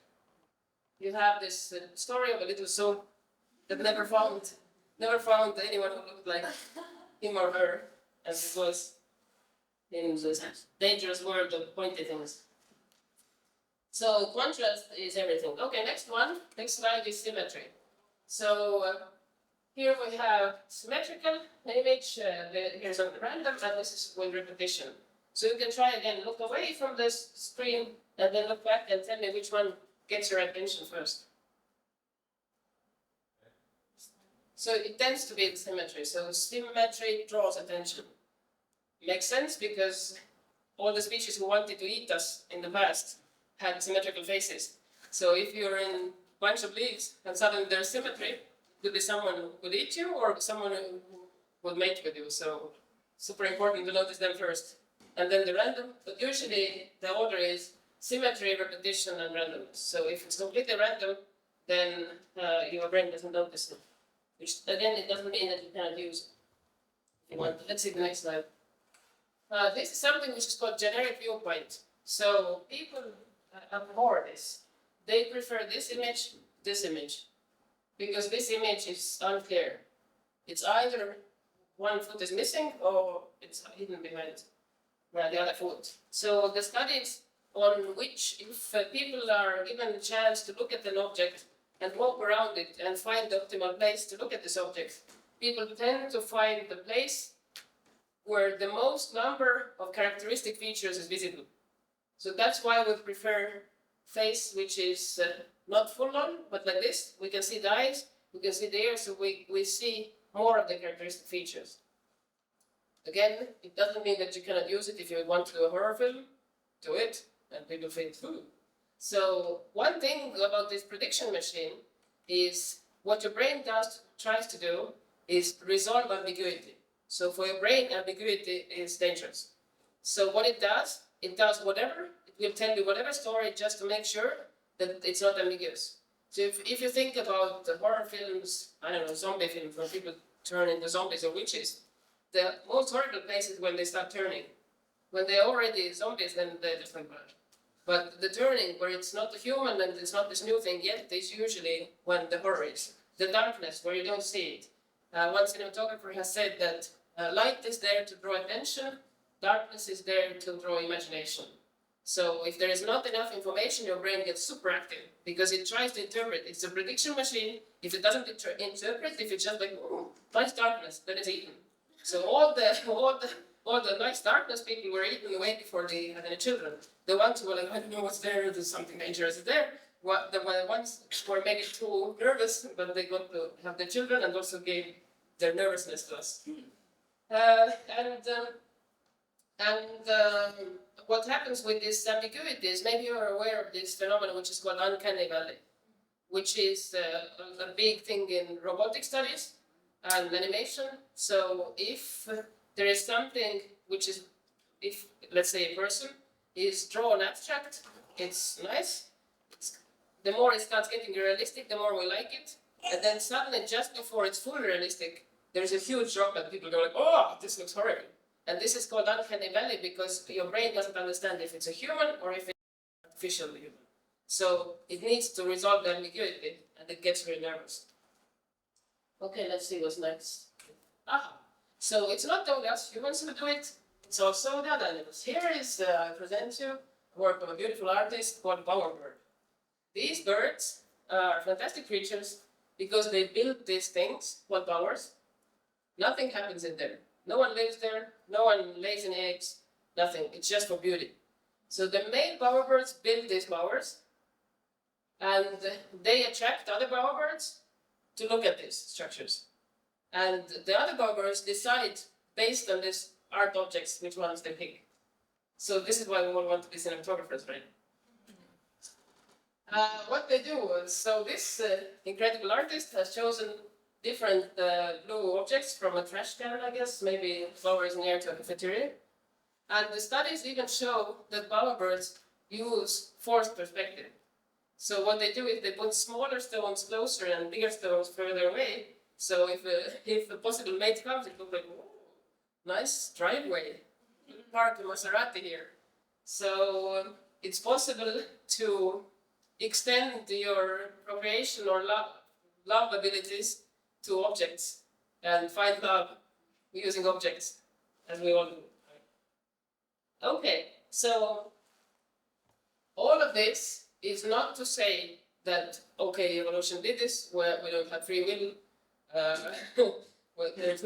You have this story of a little soul that never found anyone who looked like him or her, as it was in this dangerous world of pointy things. So contrast is everything. Okay, next slide is symmetry. So here we have symmetrical image, here's on random, and this is with repetition. So you can try again, look away from this screen, and then look back and tell me which one gets your attention first. So it tends to be the symmetry. So symmetry draws attention. Makes sense because all the species who wanted to eat us in the past had symmetrical faces. So if you're in a bunch of leaves and suddenly there's symmetry, it could be someone who would eat you or someone who would mate with you. So super important to notice them first. And then the random, but usually the order is symmetry, repetition, and randomness. So if it's completely random, then your brain doesn't notice it. Which again, it doesn't mean that you cannot use it. If you want, let's see the next slide. This is something which is called generic viewpoint. So people abhor this. They prefer this image, because this image is unclear. It's either one foot is missing or it's hidden behind the other foot. So the studies on which, if people are given a chance to look at an object and walk around it and find the optimal place to look at this object, people tend to find the place where the most number of characteristic features is visible. So that's why we prefer face which is not full on, but like this. We can see the eyes, we can see the ears, so we see more of the characteristic features. Again, it doesn't mean that you cannot use it if you want to do a horror film, do it, and people think, So one thing about this prediction machine is what your brain tries to do is resolve ambiguity. So for your brain, ambiguity is dangerous. So what it does whatever, it will tell you whatever story just to make sure that it's not ambiguous. So if you think about the horror films, I don't know, zombie films, where people turn into zombies or witches, the most horrible place is when they start turning. When they're already zombies, then they're just like that. But the turning, where it's not a human and it's not this new thing yet, is usually when the horror is. The darkness, where you don't see it. One cinematographer has said that light is there to draw attention, darkness is there to draw imagination. So if there is not enough information, your brain gets super active because it tries to interpret. It's a prediction machine. If it doesn't interpret, if it's just like, oh, nice darkness, then it's eaten. So all the nice darkness people were eaten way before they had any children. The ones who were like, I don't know what's there, there's something dangerous there. The ones who were maybe too nervous, but they got to have their children and also gave their nervousness to us. What happens with this ambiguity is, maybe you're aware of this phenomenon which is called uncanny valley, which is a big thing in robotic studies and animation. So if there is something which is, if let's say a person is drawn abstract, it's nice. The more it starts getting realistic, the more we like it. And then suddenly, just before it's fully realistic, there's a huge drop and people go like, oh, this looks horrible. And this is called uncanny valley because your brain doesn't understand if it's a human or if it's an artificial human. So it needs to resolve the ambiguity and it gets really nervous. Okay, let's see what's next. Aha. So it's not only us humans who do it, it's also the other animals. Here is, I present you a work of a beautiful artist called bowerbird. These birds are fantastic creatures because they build these things called bowers. Nothing happens in there. No one lives there, no one lays in eggs, nothing. It's just for beauty. So the male bowerbirds build these bowers and they attract other bowerbirds to look at these structures. And the other bowerbirds decide, based on these art objects, which ones they pick. So this is why we all want to be cinematographers, right? What they do is, so this incredible artist has chosen different blue objects from a trash can, I guess, maybe flowers near to a cafeteria. And the studies even show that bowerbirds use forced perspective. So what they do is they put smaller stones closer and bigger stones further away. So if a possible mate comes, it looks like, oh, nice driveway. Park a Maserati here. So it's possible to extend your procreation or love abilities to objects and find love using objects, as we all do. Okay, so all of this is not to say that, okay, evolution did this, where we don't have free will, well, there's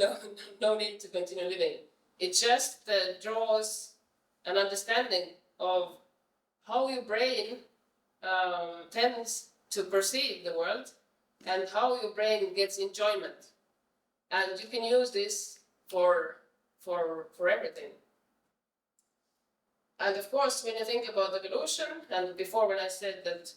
no need to continue living. It just draws an understanding of how your brain tends to perceive the world and how your brain gets enjoyment. And you can use this for everything. And of course, when you think about evolution, and before when I said that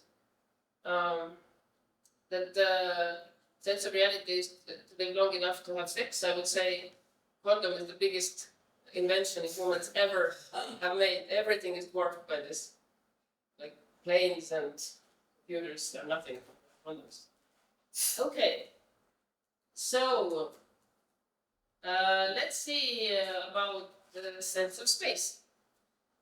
the sense of reality is to live long enough to have sex, I would say condom is the biggest invention humans ever have made. Everything is dwarfed by this. Like planes and computers are nothing condoms. Okay, so let's see about the sense of space.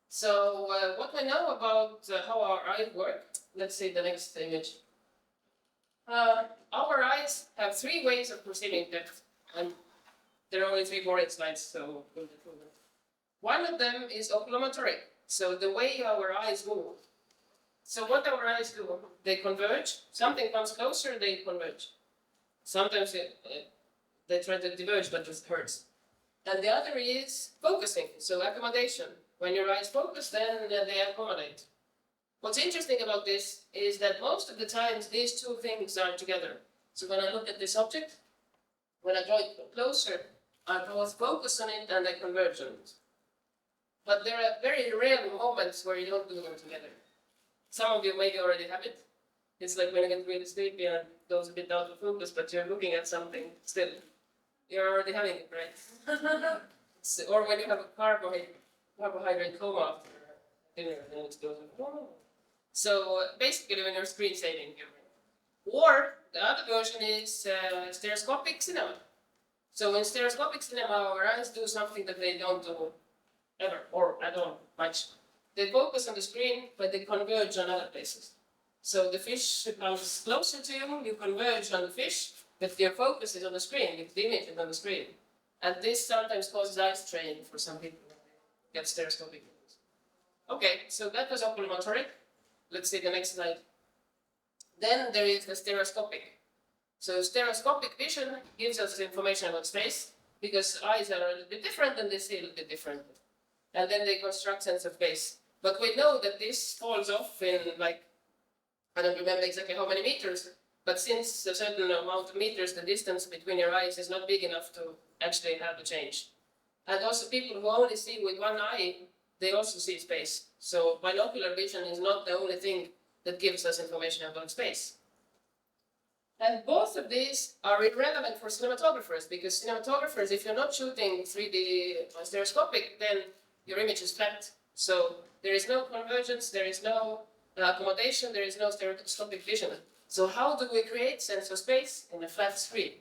So what we know about how our eyes work, let's see the next image. Our eyes have three ways of perceiving depth, and there are only 3 boring slides, so we'll get through them. One of them is oculomotoric, so the way our eyes move. So what our eyes do, they converge. Something comes closer, they converge. Sometimes they try to diverge, but it hurts. And the other is focusing, so accommodation. When your eyes focus, then they accommodate. What's interesting about this is that most of the times these two things are together. So when I look at this object, when I draw it closer, I both focus on it and I converge on it. But there are very rare moments where you don't do them together. Some of you maybe already have it. It's like when you get really sleepy and it goes a bit out of focus, but you're looking at something still. You're already having it, right? Or when you have a carbohydrate coma after dinner, and it goes like, oh. So basically, when you're screen saving, or the other version is stereoscopic cinema. So in stereoscopic cinema, our eyes do something that they don't do ever, or at all, much. They focus on the screen, but they converge on other places. So the fish comes closer to you, you converge on the fish, but your focus is on the screen, the image is on the screen. And this sometimes causes eye strain for some people when they get stereoscopic. Okay, so that was oculomotoric. Let's see the next slide. Then there is the stereoscopic. So stereoscopic vision gives us information about space because eyes are a little bit different and they see a little bit differently. And then they construct sense of place. But we know that this falls off in like, I don't remember exactly how many meters, but since a certain amount of meters, the distance between your eyes is not big enough to actually have a change. And also people who only see with one eye, they also see space. So binocular vision is not the only thing that gives us information about space. And both of these are irrelevant for cinematographers because cinematographers, if you're not shooting 3D stereoscopic, then your image is flat. So there is no convergence, there is no accommodation, there is no stereoscopic vision. So how do we create sense of space in a flat screen?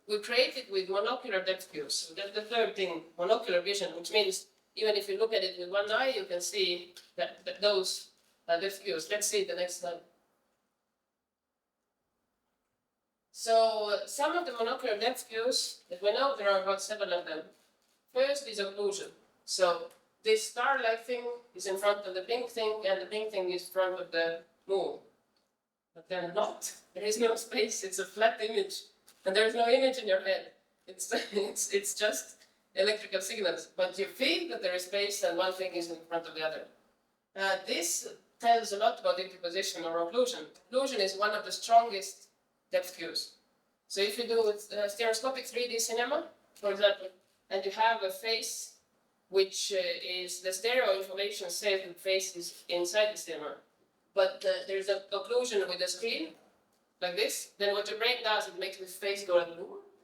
We create it with monocular depth views. So that's the third thing, monocular vision, which means even if you look at it with one eye, you can see those depth views. Let's see the next slide. So some of the monocular depth views that we know, there are about 7 of them. First is occlusion. So this star-like thing is in front of the pink thing, and the pink thing is in front of the moon. But they're not. There is no space. It's a flat image, and there is no image in your head. It's just electrical signals. But you feel that there is space, and one thing is in front of the other. This tells a lot about interposition or occlusion. Occlusion is one of the strongest depth views. So if you do stereoscopic 3D cinema, for example, and you have a face which is the stereo information says the face is inside the cinema, but there's an occlusion with the screen, like this, then what your brain does, it makes the face go like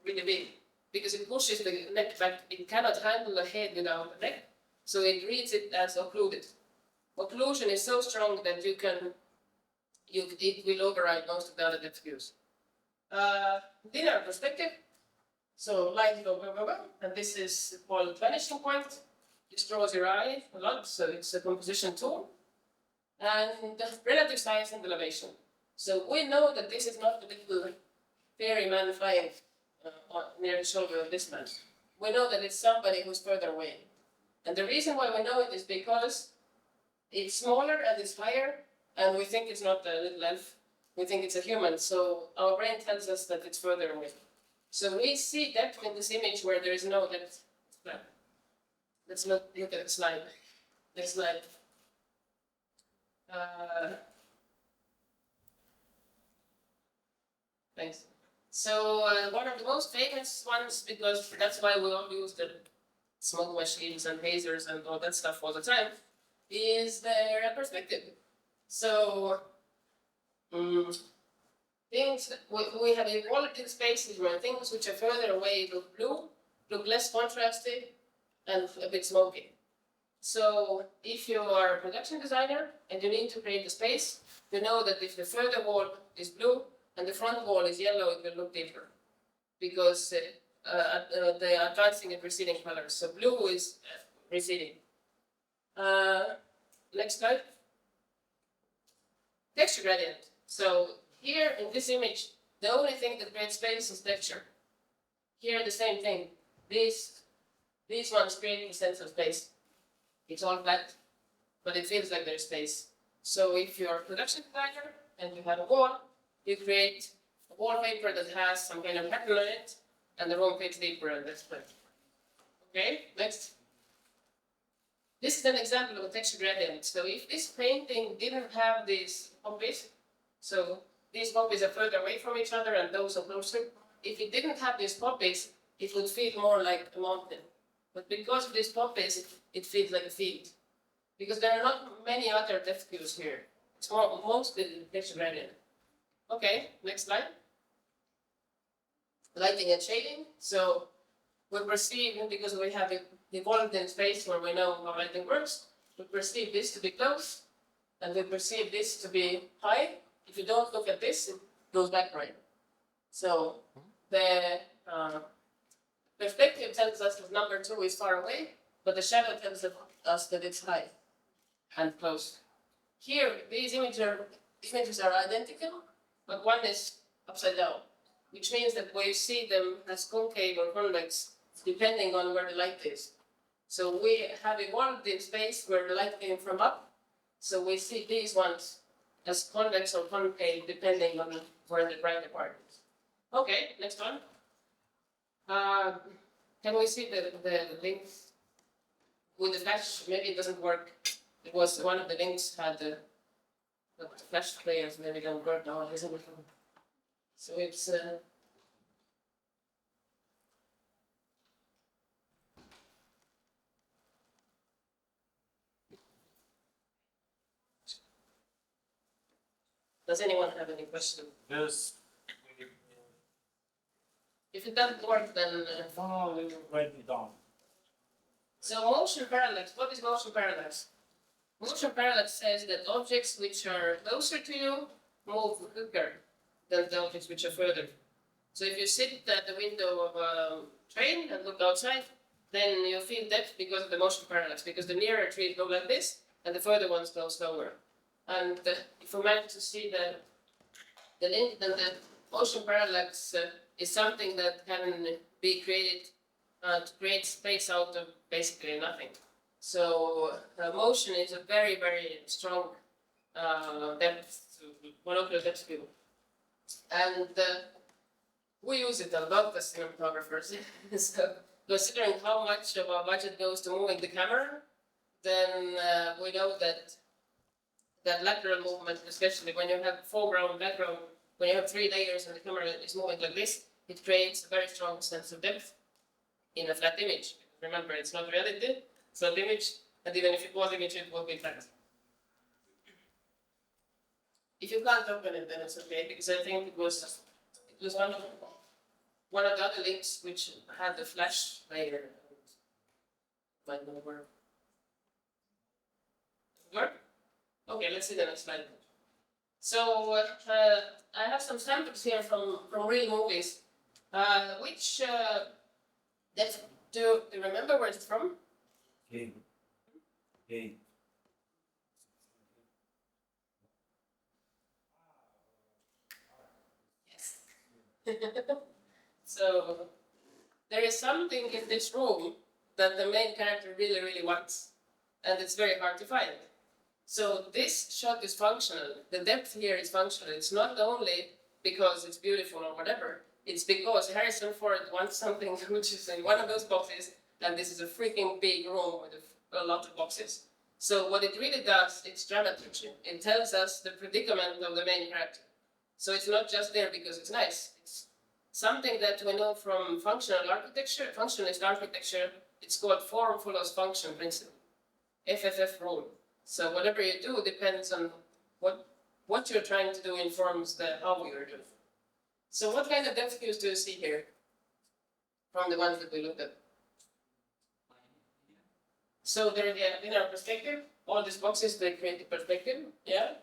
really big, because it pushes the neck back. It cannot handle the head without the neck, so it reads it as occluded. Occlusion is so strong that it will override most of the other depth views. Linear perspective. So light go blah, blah, blah, and this is called vanishing point. This draws your eye a lot, so it's a composition tool. And the relative size and elevation. So we know that this is not the little fairy man flying near the shoulder of this man. We know that it's somebody who's further away. And the reason why we know it is because it's smaller and it's higher, and we think it's not a little elf. We think it's a human, so our brain tells us that it's further away. So we see depth in this image where there is no depth. Let's look at the slide. Next slide. Thanks. So one of the most famous ones, because that's why we all use the smoke machines and lasers and all that stuff all the time, is the perspective. So things we have evolved in spaces where things which are further away look blue, look less contrasty, and a bit smoky. So if you are a production designer and you need to create a space, you know that if the further wall is blue and the front wall is yellow, it will look deeper, because they are advancing and receding colors. So blue is receding. Next slide. Texture gradient. So here in this image, the only thing that creates space is texture. Here the same thing. These ones create a sense of space. It's all flat, but it feels like there's space. So if you're a production designer and you have a wall, you create a wallpaper that has some kind of pattern on it, and the room fits deeper, and that's flat. Okay, next. This is an example of a texture gradient. So if this painting didn't have these copies, so these copies are further away from each other and those are closer. If it didn't have these copies, it would feel more like a mountain. But because of these poppies, it feels like a field. Because there are not many other depth views here. It's mostly texture gradient. Okay, next slide. Lighting and shading. So we perceive, because we have evolved in space where we know how lighting works, we perceive this to be close, and we perceive this to be high. If you don't look at this, it goes back right. So the perspective tells us that number 2 is far away, but the shadow tells us us that it's high and close. Here, these images are identical, but one is upside down, which means that we see them as concave or convex depending on where the light is. So we have evolved in space where the light came from up, so we see these ones as convex or concave depending on where the brighter part is. Okay, next one. Can we see the link with the flash? Maybe it doesn't work. It was one of the links had the flash players, maybe don't work now, isn't it? So it's does anyone have any question? Yes. If it doesn't work, then No, we will write it down. so motion parallax. What is motion parallax? Motion parallax says that objects which are closer to you move quicker than the objects which are further. So if you sit at the window of a train and look outside, then you feel depth because of the motion parallax, because the nearer trees go like this, and the further ones go slower. And if we manage to see the link, then the motion parallax is something that can be created to create space out of basically nothing. So motion is a very, very strong depth, molecular depth view. And we use it a lot as cinematographers. So considering how much of our budget goes to moving the camera, then we know that lateral movement, especially when you have foreground, background, when you have 3 layers and the camera is moving like this, it creates a very strong sense of depth in a flat image. Remember, it's not reality, it's not image, and even if it was image, it will be flat. If you can't open it, then it's okay, because I think it was one of the other links which had the flash layer. Might not work. Work? Okay, let's see the next slide. So I have some samples here from real movies. Which do you remember where it's from? Okay. Okay. So there is something in this room that the main character really, really wants, and it's very hard to find. So this shot is functional. The depth here is functional. It's not only because it's beautiful or whatever. It's because Harrison Ford wants something which is in one of those boxes, and this is a freaking big room with a lot of boxes. So what it really does, it's dramaturgy. It tells us the predicament of the main character. So it's not just there because it's nice. It's something that we know from functional architecture, functionalist architecture. It's called form follows function principle, FFF rule. So whatever you do depends on what you're trying to do informs the how you're doing. So what kind of depth cues do you see here from the ones that we looked at? So they're in our perspective. All these boxes, they create the perspective. Yeah.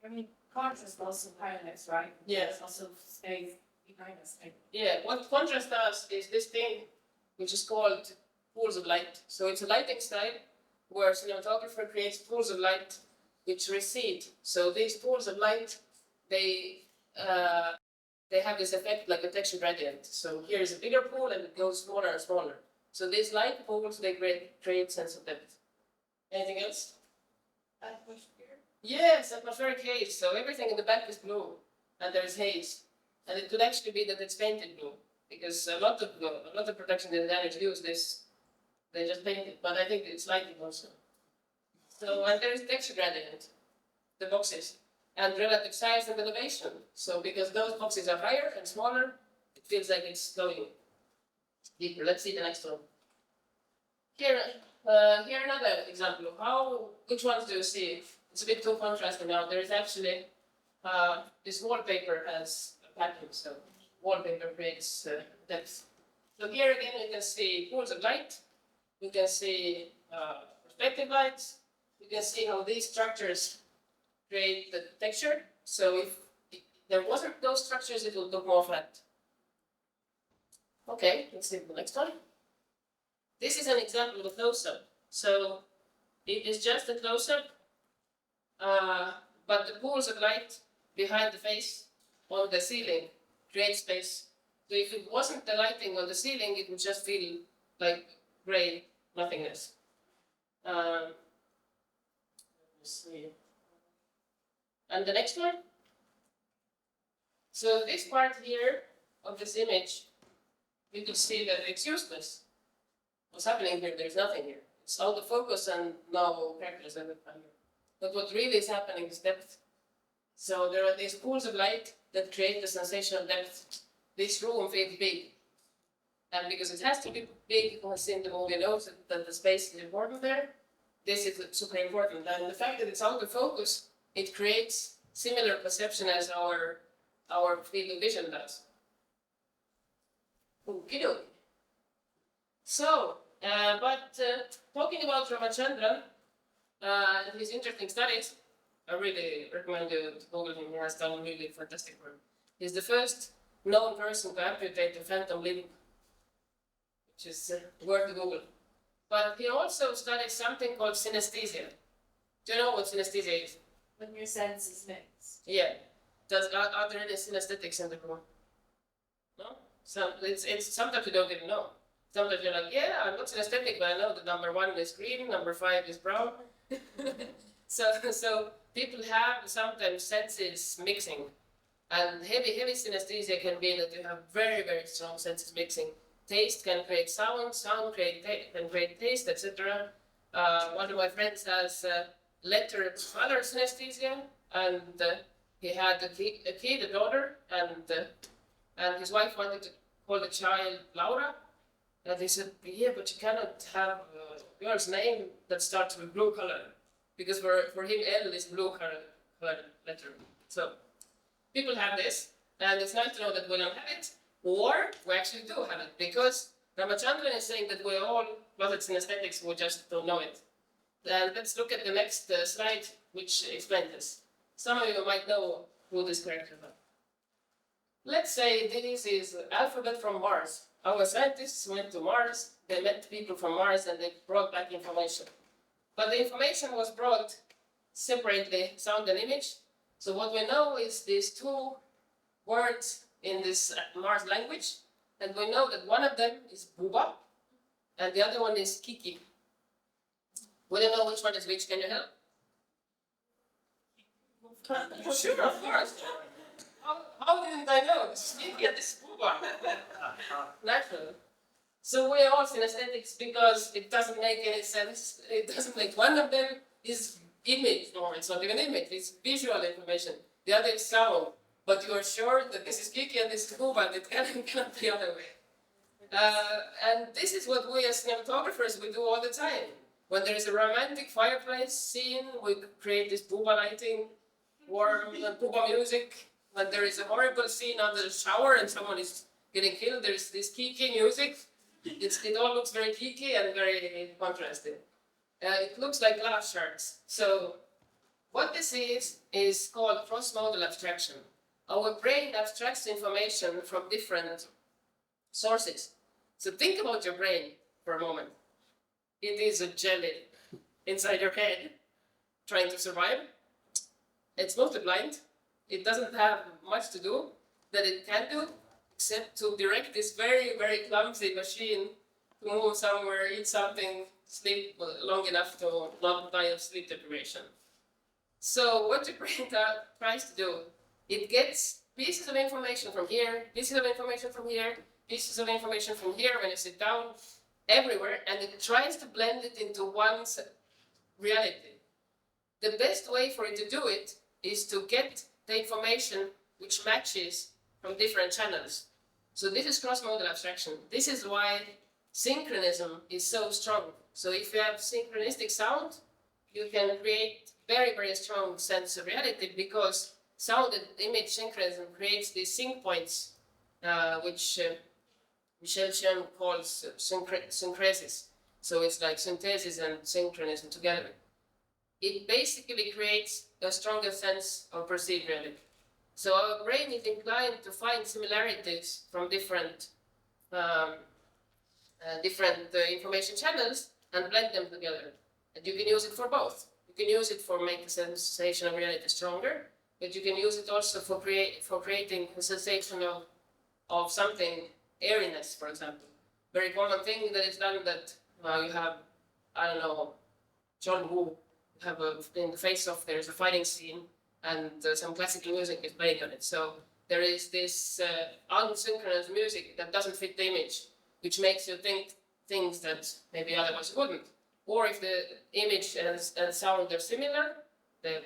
I mean, contrast also highlights, right? Yes. It's also stays behind us. Like, Yeah. What contrast does is this thing, which is called pools of light. So it's a lighting style where a cinematographer creates pools of light which recede. So these pools of light, they have this effect like a texture gradient. So here is a bigger pool and it goes smaller and smaller. So these light pools, they create sense of depth. Anything else? here. Yes, atmospheric haze. So everything in the back is blue and there is haze. And it could actually be that it's painted blue because a lot of production designers use this. They just paint it, but I think it's lighting also. So, and there is texture gradient, the boxes, and relative size and elevation. So because those boxes are higher and smaller, it feels like it's going deeper. Let's see the next one. Here another example of which ones do you see? It's a bit too contrasting now. There is actually, this wallpaper has a pattern, so wallpaper creates depth. So here again we can see pools of light, we can see perspective lights, we can see how these structures create the texture. So if there wasn't those structures, it would look more flat. Okay, let's see the next one. This is an example of a close-up. So it is just a close-up, but the pools of light behind the face on the ceiling create space. So if it wasn't the lighting on the ceiling, it would just feel like gray nothingness. Let me see. And the next one. So this part here of this image, you can see that it's useless. What's happening here? There's nothing here. It's out of focus and no characters in it. But what really is happening is depth. So there are these pools of light that create the sensation of depth. This room feels big. And because it has to be big, who has seen the movie knows that the space is important there. This is super important. And the fact that it's out of focus, it creates similar perception as our field of vision does. Okie dokie. So, talking about Ramachandran and his interesting studies, I really recommend you to Google him. He has done really fantastic work. He's the first known person to amputate the phantom limb, which is worth Google. But he also studies something called synesthesia. Do you know what synesthesia is? When your senses mix. Yeah. Are there any synesthetics in the room? No? It's sometimes you don't even know. Sometimes you're like, yeah, I'm not synesthetic, but I know that number 1 is green, number 5 is brown. So people have sometimes senses mixing. And heavy synesthesia can be that you have very, very strong senses mixing. Taste can create sound can create taste, etc. One of my friends has letter color synesthesia, and he had a kid, a daughter, and his wife wanted to call the child Laura. And they said, yeah, but you cannot have a girl's name that starts with blue color, because for him L is blue color letter. So people have this, and it's nice to know that we don't have it, or we actually do have it, because Ramachandran is saying that we're all closet synesthetics, we just don't know it. And let's look at the next slide, which explains this. Some of you might know who this character is. Let's say this is alphabet from Mars. Our scientists went to Mars, they met people from Mars, and they brought back information. But the information was brought separately, sound and image. So what we know is these 2 words in this Mars language, and we know that one of them is Buba, and the other one is Kiki. We don't know which one is which. Can you help? Sure, of course. How didn't I know? This is Kiki and this is Buba. Natural. So we are all synesthetics because it doesn't make any sense. It doesn't make one of them is image, or it's not even image, it's visual information. The other is sound. But you are sure that this is Kiki and this is Buba, it cannot be the other way. And this is what we as cinematographers, we do all the time. When there is a romantic fireplace scene, we create this Buba lighting, warm Buba music. When there is a horrible scene under the shower and someone is getting killed, there is this Kiki music. It all looks very Kiki and very contrasting. It looks like glass shards. So what this is called cross-modal abstraction. Our brain abstracts information from different sources. So think about your brain for a moment. It is a jelly inside your head trying to survive. It's mostly blind. It doesn't have much to do that it can do except to direct this very, very clumsy machine to move somewhere, eat something, sleep long enough to not die of sleep deprivation. So what your brain tries to do, it gets pieces of information from here, pieces of information from here, pieces of information from here when you sit down, everywhere, and it tries to blend it into one reality. The best way for it to do it is to get the information which matches from different channels. So this is cross-modal abstraction. This is why synchronism is so strong. So if you have synchronistic sound, you can create very, very strong sense of reality, because sound and image synchronism creates these sync points, which Michel Chen calls syncresis. So it's like synthesis and synchronism together. It basically creates a stronger sense of perceived reality. So our brain is inclined to find similarities from different different information channels and blend them together. And you can use it for both. You can use it for making the sensation of reality stronger, but you can use it also for creating a sensation of something, airiness, for example. Very common thing that is done that you have, I don't know, John Woo, you have in the face-off there's a fighting scene and some classical music is playing on it. So there is this unsynchronous music that doesn't fit the image, which makes you think things that maybe otherwise wouldn't. Or if the image and sound are similar, they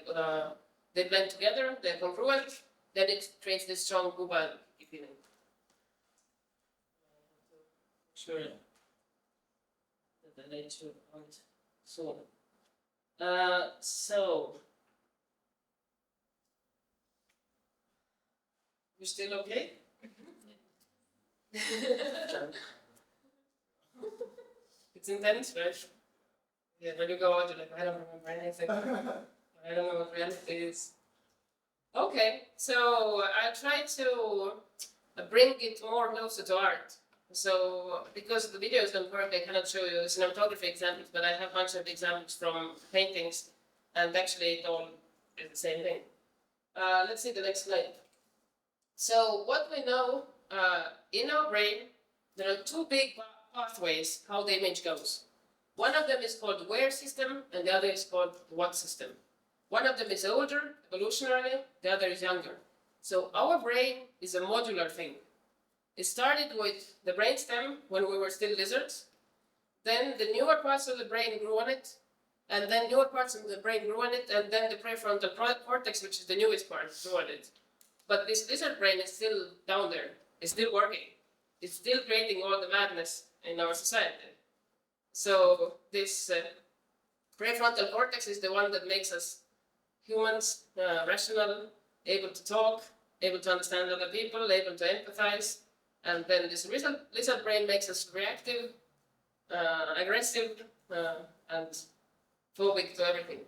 blend together, they're congruent, then it creates this strong Kuba feeling. Sure. The nature of it. So, you still okay? It's intense, right? Yeah, when you go out, you're like, I don't remember anything. I don't know what reality is. Okay, so I try to bring it more closer to art. So, because the videos don't work, I cannot show you cinematography examples, but I have a bunch of examples from paintings, and actually it all is the same thing. Let's see the next slide. So, what we know in our brain, there are two big pathways how the image goes. One of them is called where system, and the other is called what system. One of them is older, evolutionarily, the other is younger. So our brain is a modular thing. It started with the brainstem when we were still lizards. Then the newer parts of the brain grew on it, and then newer parts of the brain grew on it, and then the prefrontal cortex, which is the newest part, grew on it. But this lizard brain is still down there. It's still working. It's still creating all the madness in our society. So this prefrontal cortex is the one that makes us humans, rational, able to talk, able to understand other people, able to empathize. And then this lizard brain makes us reactive, aggressive, and phobic to everything.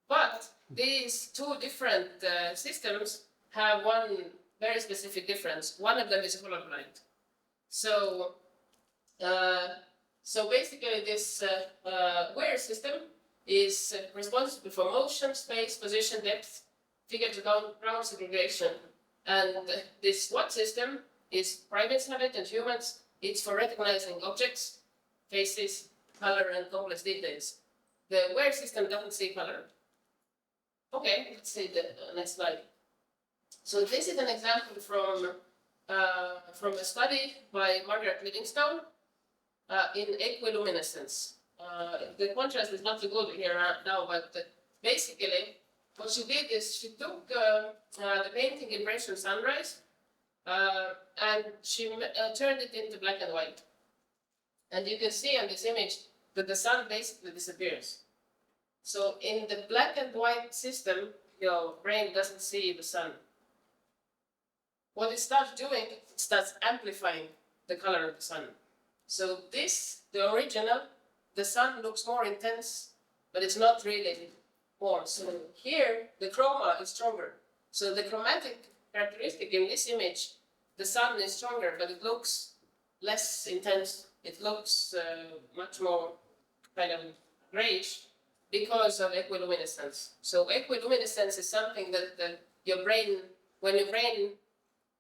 But these two different systems have one very specific difference. One of them is colorblind. So basically this where system is responsible for motion, space, position, depth, figure to ground segregation. And this what system is primates have it and humans. It's for recognizing objects, faces, color, and complex details. The where system doesn't see color. Okay, let's see the next slide. So this is an example from a study by Margaret Livingstone in equiluminescence. The contrast is not so good here now, but basically what she did is she took the painting Impression Sunrise and she turned it into black and white. And you can see on this image that the sun basically disappears. So in the black and white system, your brain doesn't see the sun. What it starts doing, it starts amplifying the color of the sun. So this, the original, the sun looks more intense, but it's not really more. So here, the chroma is stronger. So the chromatic characteristic in this image, the sun is stronger, but it looks less intense. It looks much more kind of grayish because of equiluminescence. So equiluminescence is something that your brain, when your brain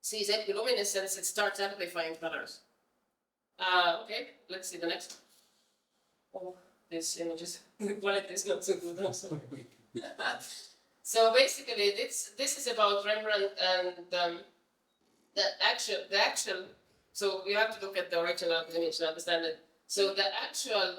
sees equiluminescence, it starts amplifying colors. Okay, let's see the next. Oh, this images quality is not so good. I'm sorry. So basically, this is about Rembrandt and the actual. So you have to look at the original image to understand it. So the actual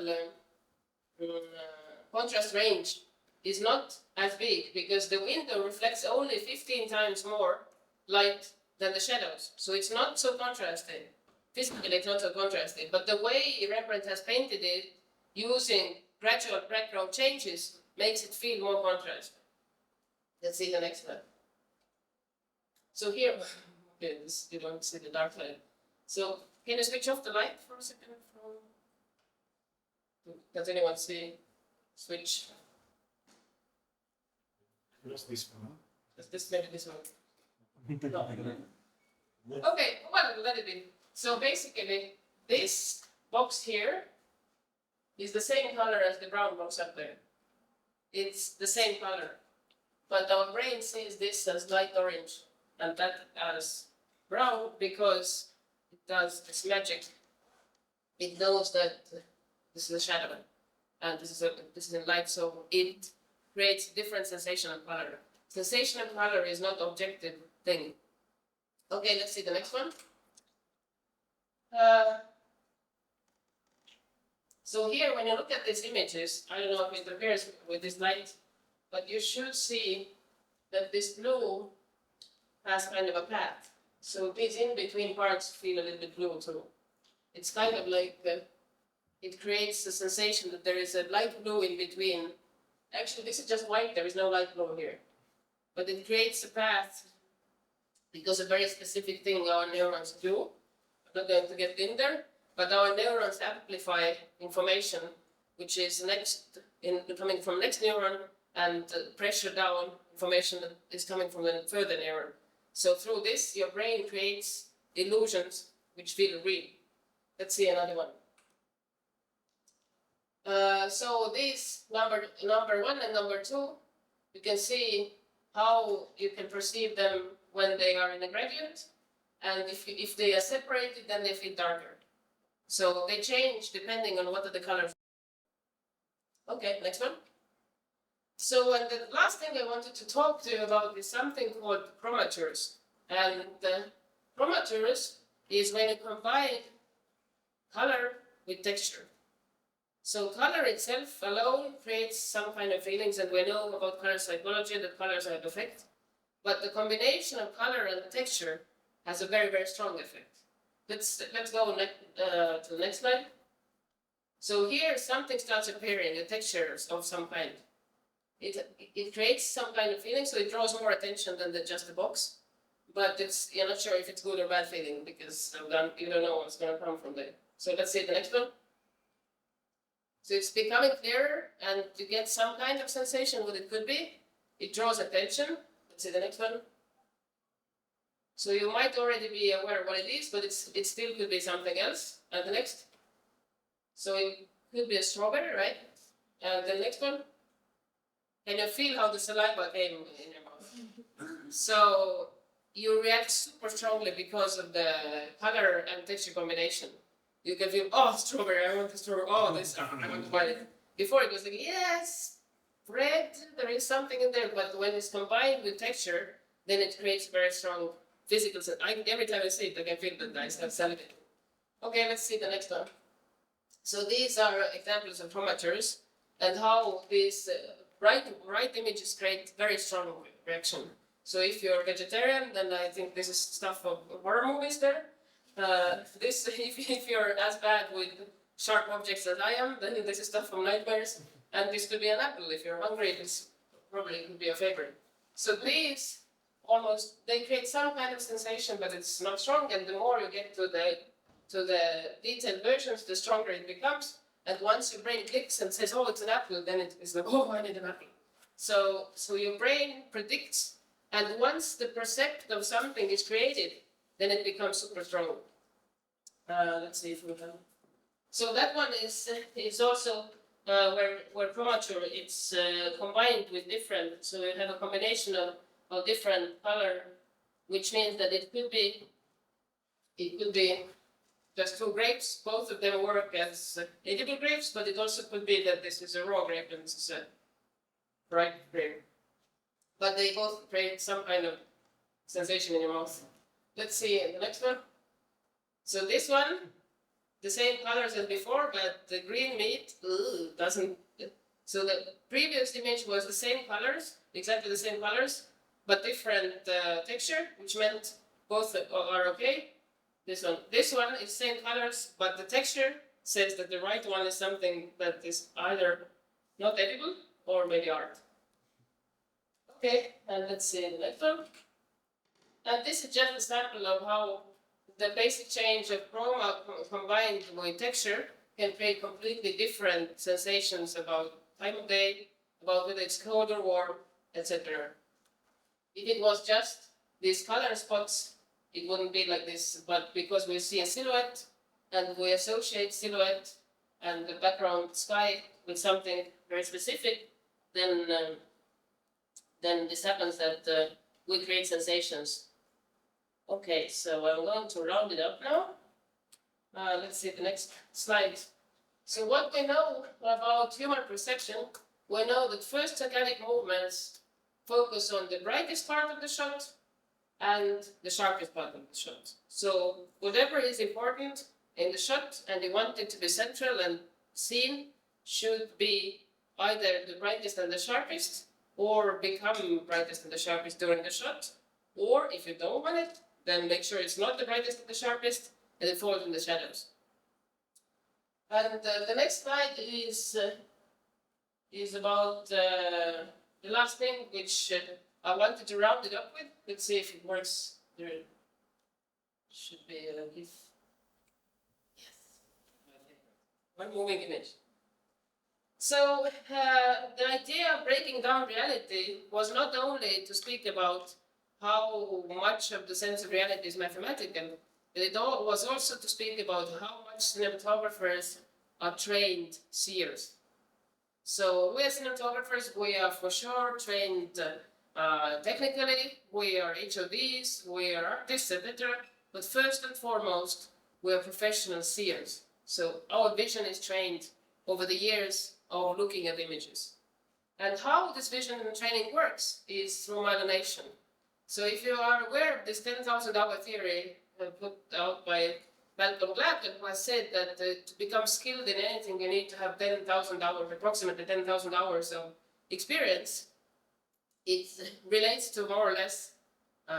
contrast range is not as big because the window reflects only 15 times more light than the shadows. So it's not so contrasted. Physically, it's not so contrasted. But the way Rembrandt has painted it, using gradual background changes, makes it feel more contrasted. Let's see the next one. So here, okay, you don't see the dark light. So can you switch off the light for a second? Does anyone see? Switch. What's this one? Does this maybe this one? No. Okay, well, let it be. So basically, this box here is the same color as the brown box up there. It's the same color. But our brain sees this as light orange and that as brown because it does this magic. It knows that this is a shadow and this is in light, so it creates different sensation of color. Sensation of color is not objective thing. Okay, let's see the next one. So here, when you look at these images, I don't know if it appears with this light, but you should see that this blue has kind of a path. So these in-between parts feel a little bit blue too. It's kind of like it creates a sensation that there is a light blue in between. Actually, this is just white, there is no light blue here. But it creates a path because a very specific thing our neurons do. I'm not going to get in there, but our neurons amplify information which is coming from next neuron, and pressure down information that is coming from the further neuron. So through this, your brain creates illusions which feel real. Let's see another one. So these number 1 and number 2, you can see how you can perceive them when they are in a gradient, and if they are separated, then they feel darker. So they change depending on what are the colors. Okay, next one. So, and the last thing I wanted to talk to you about is something called chromatures. And the chromatures is when you combine color with texture. So color itself alone creates some kind of feelings, and we know about color psychology that colors have effect. But the combination of color and texture has a very, very strong effect. Let's go to the next slide. So here something starts appearing, a texture of some kind. It creates some kind of feeling, so it draws more attention than just the box. But you're not sure if it's good or bad feeling because you don't know what's going to come from there. So let's see the next one. So it's becoming clearer, and you get some kind of sensation what it could be. It draws attention. Let's see the next one. So you might already be aware of what it is, but it still could be something else. And the next. So it could be a strawberry, right? And the next one. Can you feel how the saliva came in your mouth? So you react super strongly because of the color and texture combination. You can feel, oh, strawberry, I want the strawberry, oh, this, I want to buy it. Before it was like, yes, red, there is something in there, but when it's combined with texture, then it creates very strong physical sense. Every time I see it, I can feel that I start salivating. Okay, let's see the next one. So these are examples of chromatures and how these bright images create very strong reaction. So if you're vegetarian, then I think this is stuff of horror movies there. If you're as bad with sharp objects as I am, then this is stuff from nightmares. And this could be an apple. If you're hungry, this probably could be a favorite. So these they create some kind of sensation, but it's not strong. And the more you get to the detailed versions, the stronger it becomes. And once your brain clicks and says, oh, it's an apple, then it's like, oh, I need an apple. So your brain predicts, and once the percept of something is created, then it becomes super strong. Let's see if we can. So that one is also where chromature it's combined with different. So you have a combination of different color, which means that it could be just 2 grapes. Both of them work as edible grapes, but it also could be that this is a raw grape and this is a ripe grape. But they both create some kind of sensation in your mouth. Let's see the next one. So this one, the same colors as before, but the green meat doesn't. So the previous image was the same colors, exactly the same colors, but different texture, which meant both are okay. This one is same colors, but the texture says that the right one is something that is either not edible or maybe art. Okay, and let's see the next one. And this is just a sample of how the basic change of chroma combined with texture can create completely different sensations about time of day, about whether it's cold or warm, etc. If it was just these color spots, it wouldn't be like this, but because we see a silhouette, and we associate silhouette and the background sky with something very specific, then this happens that we create sensations. Okay, so I'm going to round it up now. Let's see the next slide. So what we know about human perception, we know that first saccadic movements focus on the brightest part of the shot and the sharpest part of the shot. So whatever is important in the shot and you want it to be central and seen should be either the brightest and the sharpest, or become brightest and the sharpest during the shot, or if you don't want it, then make sure it's not the brightest and the sharpest, and it falls in the shadows. And the next slide is about the last thing, which I wanted to round it up with. Let's see if it works. There should be a GIF. Yes. One moving image. So the idea of breaking down reality was not only to speak about how much of the sense of reality is mathematical, it was also to speak about how much cinematographers are trained seers. So we as cinematographers, we are for sure trained technically, we are HODs, we are artists, etc. But first and foremost, we are professional seers. So our vision is trained over the years of looking at images. And how this vision and training works is through myelination. So if you are aware of this 10,000 hour theory put out by Malcolm Gladwell, who has said that to become skilled in anything, you need to have 10,000 hours, approximately 10,000 hours of experience. It relates to more or less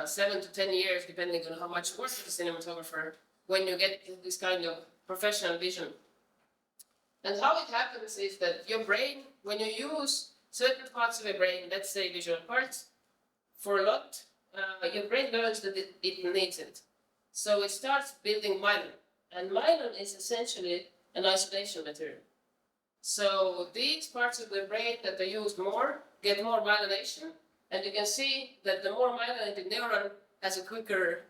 7 to 10 years, depending on how much work as a cinematographer, when you get this kind of professional vision. And how it happens is that your brain, when you use certain parts of your brain, let's say visual parts, for a lot, your brain learns that it needs it. So it starts building myelin. And myelin is essentially an isolation material. So these parts of the brain that are used more get more myelination. And you can see that the more myelinated neuron has a quicker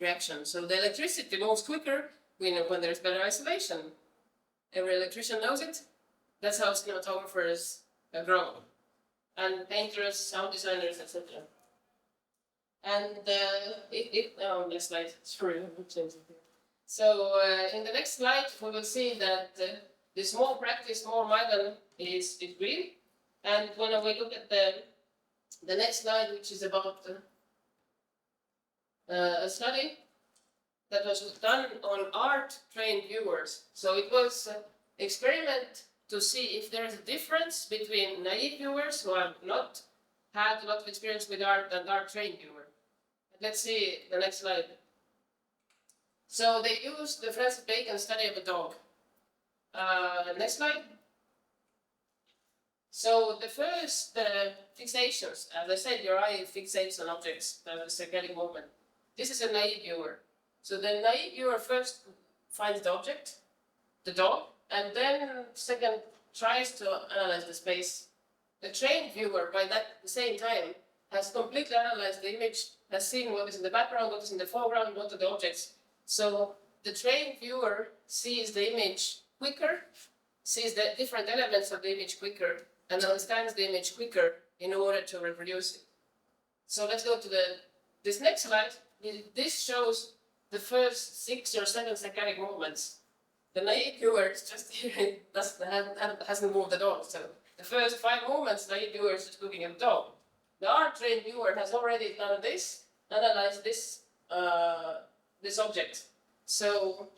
reaction. So the electricity moves quicker when there's better isolation. Every electrician knows it. That's how cinematographers grow. And painters, sound designers, etc. And next slide. Sorry, I'm changing here. So in the next slide, we will see that this more practice, more myelin is real. And when we look at the next slide, which is about a study that was done on art-trained viewers. So it was an experiment to see if there is a difference between naive viewers who have not had a lot of experience with art and art-trained viewers. Let's see the next slide. So they used the Francis Bacon study of a dog. Next slide. So the first fixations, as I said, your eye fixates on objects, the saccadic movement. This is a naive viewer. So the naive viewer first finds the object, the dog, and then second tries to analyze the space. The trained viewer, by that the same time, has completely analyzed the image, has seen what is in the background, what is in the foreground, what are the objects. So the trained viewer sees the image quicker, sees the different elements of the image quicker, and understands the image quicker in order to reproduce it. So let's go to this next slide. This shows the first 6 or 7 saccadic movements. The naive viewer is just here, hasn't moved at all. So the first 5 movements, the naive viewer is just looking at the dog. The art-trained viewer has already done this, analyzed this object. So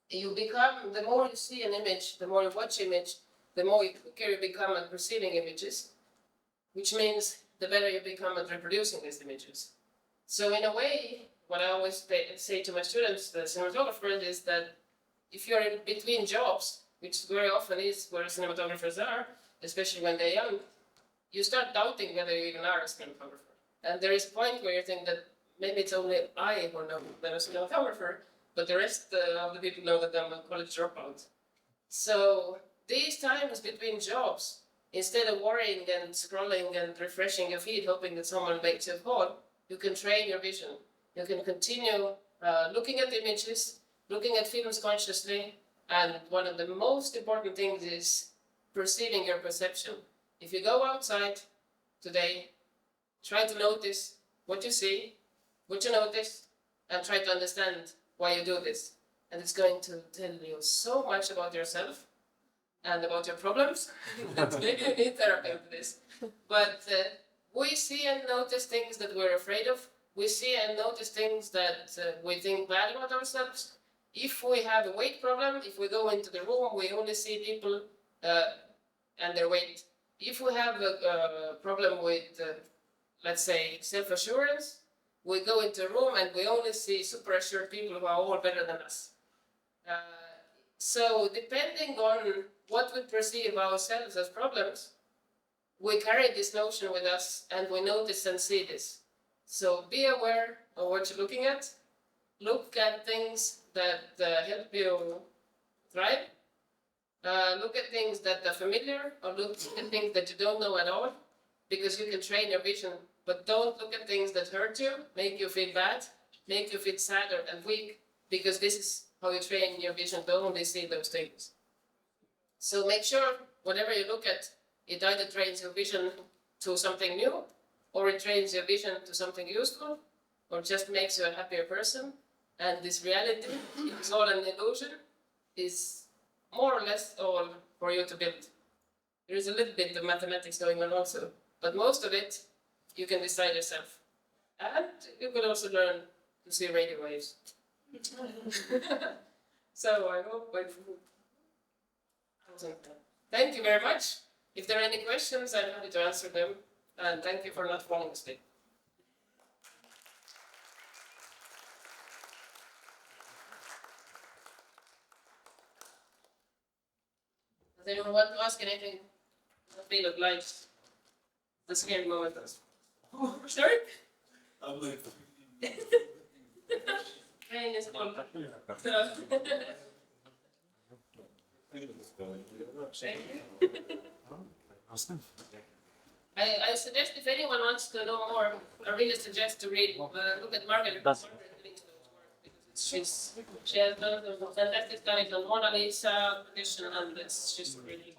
you become, the more you see an image, the more you watch image, the more quicker you become at perceiving images, which means the better you become at reproducing these images. So in a way, what I always say to my students, the cinematographers, is that if you're in between jobs, which very often is where cinematographers are, especially when they're young, you start doubting whether you even are a cinematographer. And there is a point where you think that maybe it's only I who know that I'm a cinematographer, but the rest of the people know that I'm a college dropout. So these times between jobs, instead of worrying and scrolling and refreshing your feed, hoping that someone makes you a call, you can train your vision. You can continue looking at images, looking at films consciously, and one of the most important things is perceiving your perception. If you go outside today, try to notice what you see, what you notice, and try to understand why you do this. And it's going to tell you so much about yourself and about your problems. Maybe you need therapy for this. But we see and notice things that we're afraid of. We see and notice things that we think bad about ourselves. If we have a weight problem, if we go into the room, we only see people and their weight. If we have a problem with, let's say, self-assurance, we go into a room and we only see super assured people who are all better than us. So depending on what we perceive ourselves as problems, we carry this notion with us and we notice and see this. So be aware of what you're looking at. Look at things that help you thrive. Look at things that are familiar, or look at things that you don't know at all, because you can train your vision. But don't look at things that hurt you, make you feel bad, make you feel sadder and weak, because this is how you train your vision to only see those things. So make sure whatever you look at, it either trains your vision to something new, or it trains your vision to something useful, or just makes you a happier person. And this reality is all an illusion, is more or less all for you to build. There is a little bit of mathematics going on also, but most of it you can decide yourself. And you can also learn to see radio waves. So I hope I wasn't. Thank you very much. If there are any questions, I'm happy to answer them. And thank you for not falling asleep. Does anyone want to ask anything? Don't feel obliged. The scary moment. Sorry? I'm like, Rain is cold. I suggest if anyone wants to know more, I really suggest to read, look at Margaret. She has done fantastic studies on Mona Lisa tradition, and she's really